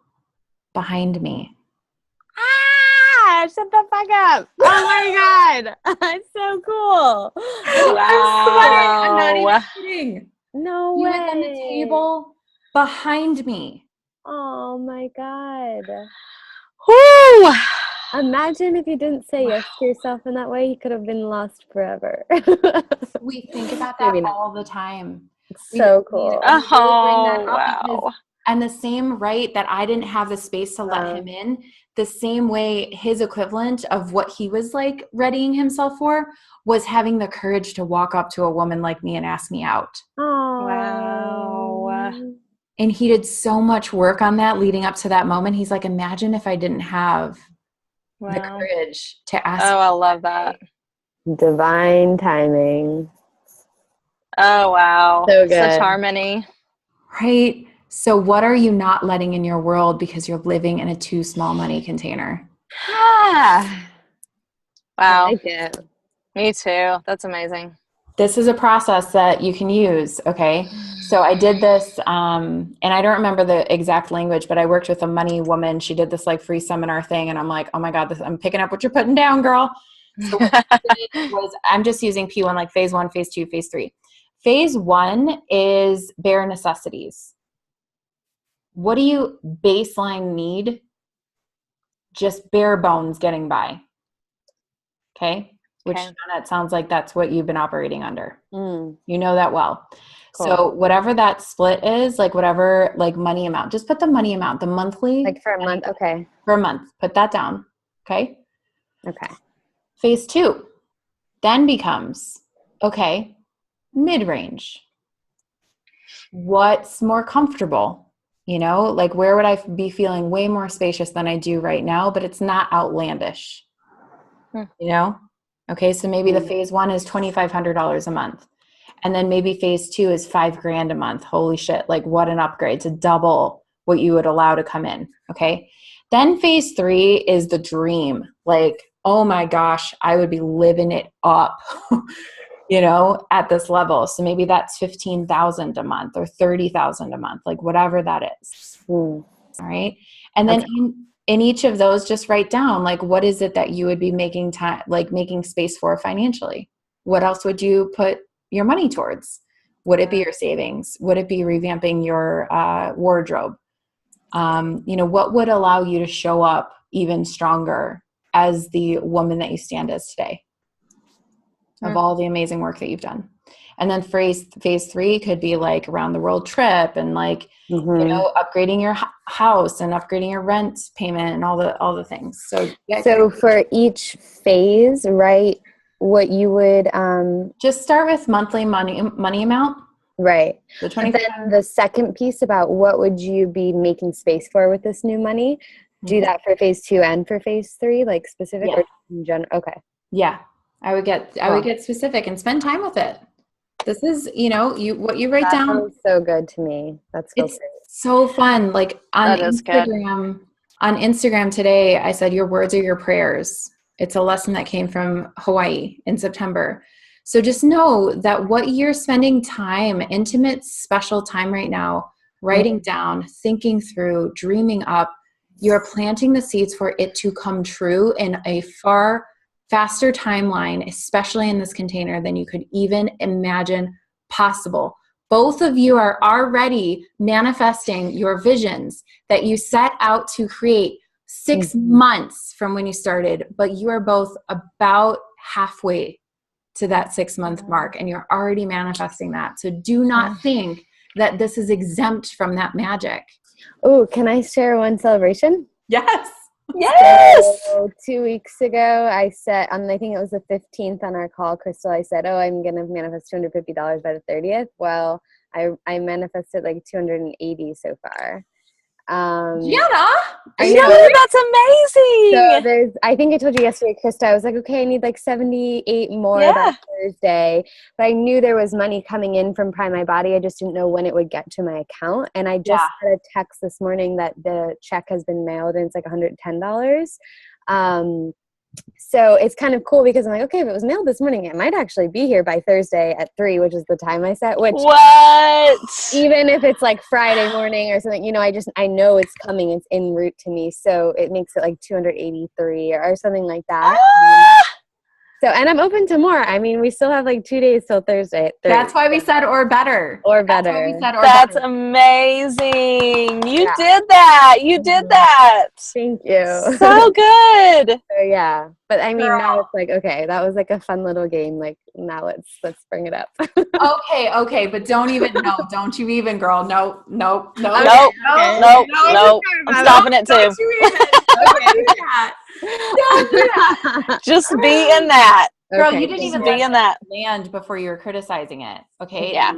behind me. Shut the fuck up. Oh my God. It's so cool. Wow. I'm not even kidding. No way. He was on the table behind me. Oh my God. Whoo! Imagine if you didn't say yes to yourself in that way, you could have been lost forever. We think about that all the time. It's so cool. And the same right that I didn't have the space to let him in, the same way his equivalent of what he was like readying himself for was having the courage to walk up to a woman like me and ask me out. Oh, wow. And he did so much work on that leading up to that moment. He's like, imagine if I didn't have the courage to ask. Oh, I love that. Divine timing. Oh, wow. So good. Such harmony. Right? So what are you not letting in your world because you're living in a too small money container? Wow. I like it. Me too. That's amazing. This is a process that you can use, okay? So I did this, and I don't remember the exact language, but I worked with a money woman. She did this like free seminar thing, and I'm like, oh my God, I'm picking up what you're putting down, girl. So what I did was, I'm just using P1, like phase 1, phase 2, phase 3. Phase 1 is bare necessities. What do you baseline need? Just bare bones getting by. Okay? Which that sounds like that's what you've been operating under. You know that well. Cool. So whatever that split is, like whatever like money amount, just put the money amount, the monthly. Like for a month, okay. For a month, put that down. Okay? Okay. Phase 2 then becomes, okay, mid-range. What's more comfortable? You know, like where would I be feeling way more spacious than I do right now, but it's not outlandish. You know? Okay, so maybe the phase 1 is $2,500 a month. And then maybe phase 2 is $5,000 a month. Holy shit, like what an upgrade to double what you would allow to come in. Okay. Then phase 3 is the dream. Like, oh my gosh, I would be living it up, at this level. So maybe that's 15,000 a month or 30,000 a month, like whatever that is. All right. And then in each of those, just write down, like, what is it that you would be making time, like making space for financially? What else would you put your money towards? Would it be your savings? Would it be revamping your wardrobe? What would allow you to show up even stronger as the woman that you stand as today of all the amazing work that you've done? And then phase 3 could be like around the world trip and like, upgrading your house and upgrading your rent payment and all the things. So for each phase, right, what you would just start with monthly money amount. Right. The then the second piece about what would you be making space for with this new money? Do that for phase 2 and for phase 3, like specific or in general? Okay. Yeah. I would get specific and spend time with it. This is, what you write down. That sounds so good to me. That's so great. So fun. Like on Instagram today, I said, your words are your prayers. It's a lesson that came from Hawaii in September. So just know that what you're spending time, intimate, special time right now, writing down, thinking through, dreaming up, you're planting the seeds for it to come true in a far faster timeline, especially in this container, than you could even imagine possible. Both of you are already manifesting your visions that you set out to create 6 months from when you started, but you are both about halfway to that 6-month mark, and you're already manifesting that. So do not think that this is exempt from that magic. Oh, can I share one celebration? Yes. Yes. So 2 weeks ago, I said, I think it was the 15th on our call, Crystal, I said, I'm going to manifest $250 by the 30th. Well, I manifested like 280 so far. Gianna, I know, that's amazing. So I think I told you yesterday, Krista, I was like, okay, I need like 78 more by Thursday. But I knew there was money coming in from Prime My Body. I just didn't know when it would get to my account. And I just got a text this morning that the check has been mailed and it's like $110. So it's kind of cool because I'm like, okay, if it was mailed this morning, it might actually be here by Thursday at 3, which is the time I set, which even if it's like Friday morning or something, I know it's coming, it's en route to me. So it makes it like 283 or something like that. So, and I'm open to more. I mean, we still have like 2 days till Thursday at 3. That's why we said or better. That's why we said or better. That's amazing. You did that. You did that. Thank you. So good. So yeah. But I mean, now it's like, okay, that was like a fun little game. Like now let's bring it up. Okay. But don't you even, girl. Nope. I'm stopping it too. Don't you even. Don't do that. Don't do that. Just be in that. Girl, you didn't even be in that land before you were criticizing it. Okay. Yeah.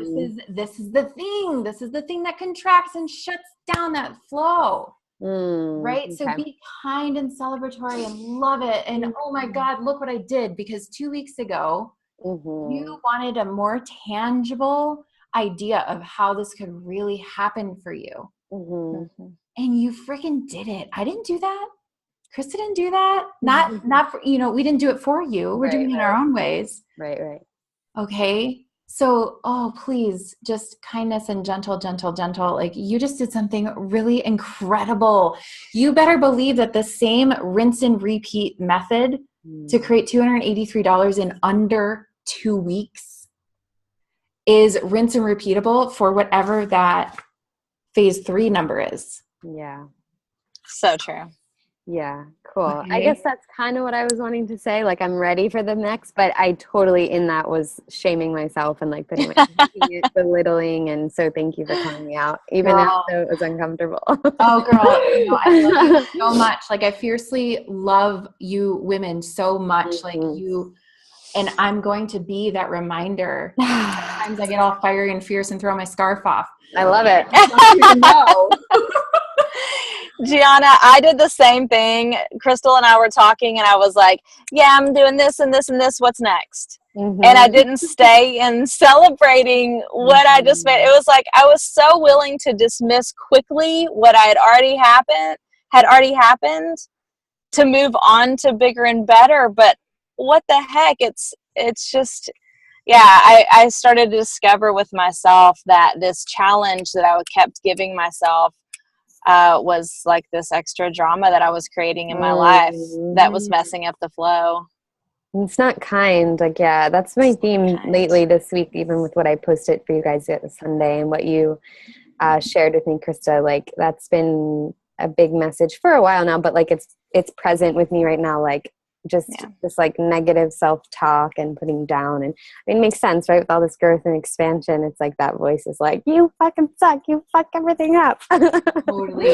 This is the thing. This is the thing that contracts and shuts down that flow. Right? So be kind and celebratory and love it. And oh my God, look what I did. Because 2 weeks ago, you wanted a more tangible idea of how this could really happen for you. And you freaking did it. I didn't do that. Krista didn't do that. Not for, we didn't do it for you. We're doing it in our own ways. Right. Okay. So, please, just kindness and gentle. Like you just did something really incredible. You better believe that the same rinse and repeat method to create $283 in under 2 weeks is rinse and repeatable for whatever that phase 3 number is. Yeah. So true. Yeah, cool. Okay. I guess that's kind of what I was wanting to say. Like, I'm ready for the next, but I totally in that was shaming myself and like putting my belittling. And so thank you for calling me out, even though it was uncomfortable. Oh, girl, I love you so much. Like, I fiercely love you women so much. Like you, and I'm going to be that reminder. Sometimes I get all fiery and fierce and throw my scarf off. I love it. I don't even know. Gianna, I did the same thing. Crystal and I were talking and I was like, yeah, I'm doing this and this and this. What's next? And I didn't stay in celebrating what I just made. It was like I was so willing to dismiss quickly what I had already happened had already happened to move on to bigger and better. But what the heck? It's just, yeah, I started to discover with myself that this challenge that I kept giving myself was like this extra drama that I was creating in my life that was messing up the flow. It's not kind. Like, yeah, that's my theme lately this week, even with what I posted for you guys Sunday and what you shared with me, Krista. Like, that's been a big message for a while now, but like it's present with me right now. Like, just this like negative self-talk and putting down, and it makes sense, right? With all this growth and expansion, it's like that voice is like, you fucking suck, you fuck everything up. Totally.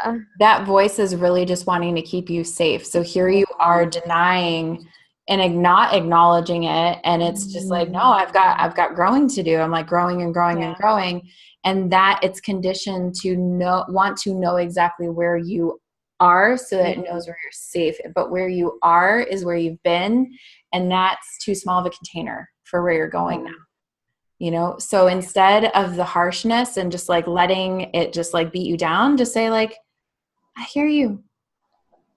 And that voice is really just wanting to keep you safe. So here you are denying and not acknowledging it, and it's just like, no, I've got growing to do. I'm like growing and growing and growing, and that it's conditioned to want to know exactly where you are so that it knows where you're safe. But where you are is where you've been, and that's too small of a container for where you're going now. You know, so instead of the harshness and just like letting it just like beat you down, just say like, I hear you.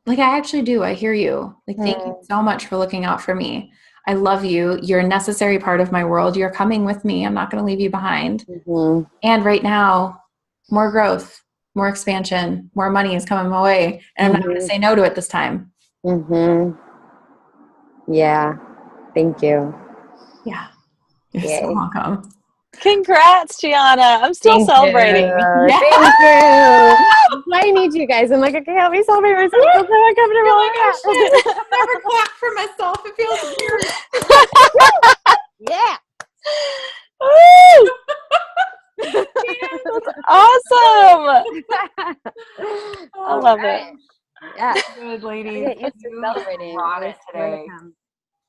Like, I actually do. I hear you. Like, thank you so much for looking out for me. I love you. You're a necessary part of my world. You're coming with me. I'm not going to leave you behind. And right now, more growth, more expansion, more money is coming my way. And I'm not going to say no to it this time. Yeah. Thank you. Yeah. You're so welcome. Congrats, Gianna. I'm still celebrating. Yeah. Thank you. I need you guys. I'm like, okay, help me celebrate myself. I'm so uncomfortable like that. I never clap for myself. It feels weird. Yeah. That's awesome. I love it. Yeah. Good, lady. Get used to celebrating. Brought it today.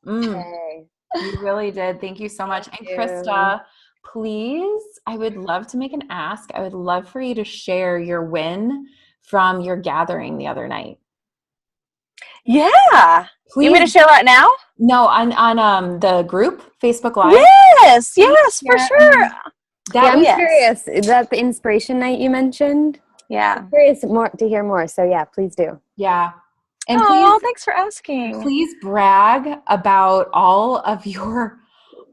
You really did. Thank you so much. And Krista, please, I would love to make an ask. I would love for you to share your win from your gathering the other night. Yeah. Please. You want me to share right now? No, on the group, Facebook Live. Yes, for sure. I'm curious. Is that the inspiration night you mentioned? Yeah. I'm curious to hear more. So yeah, please do. Yeah. And thanks for asking. Please brag about all of your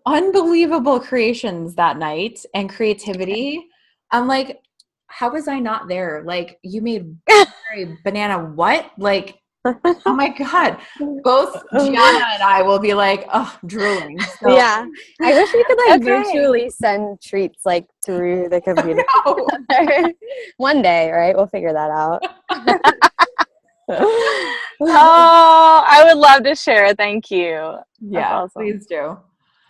unbelievable creations that night and creativity. I'm like, how was I not there? Like, you made banana what? Like, oh my God. Both Gianna and I will be like, drooling. So. Yeah. I wish we could like virtually send treats like through the computer. One day, right? We'll figure that out. I would love to share. Thank you. Yeah, awesome. Please do.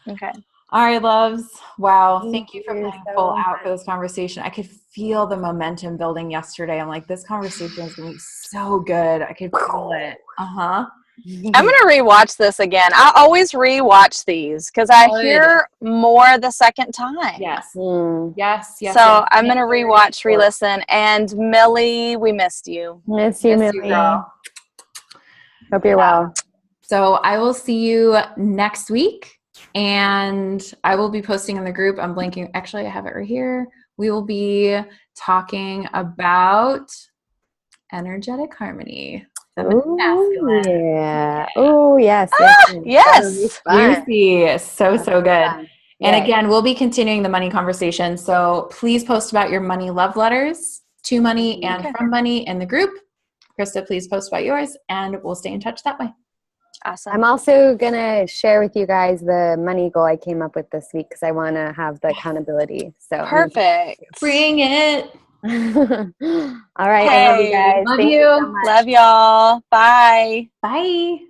Okay. All right, loves. Wow. Thank you for playing full out for this conversation. I could feel the momentum building yesterday. I'm like, this conversation is going to be so good. I could feel it. I'm going to rewatch this again. I always rewatch these because I hear more the second time. Yes. So I'm going to rewatch, re-listen. And Millie, we missed you. Miss you, Millie. Hope you're well. So I will see you next week. And I will be posting in the group. I'm blanking. Actually, I have it right here. We will be talking about energetic harmony. Yeah. Oh, yes. Yes. Juicy. So good. And again, we'll be continuing the money conversation. So please post about your money love letters to money and from money in the group. Krista, please post about yours, and we'll stay in touch that way. Awesome. I'm also going to share with you guys the money goal I came up with this week because I want to have the accountability. So perfect. Bring it. All right. I love you guys. Love you. Love y'all. Bye. Bye.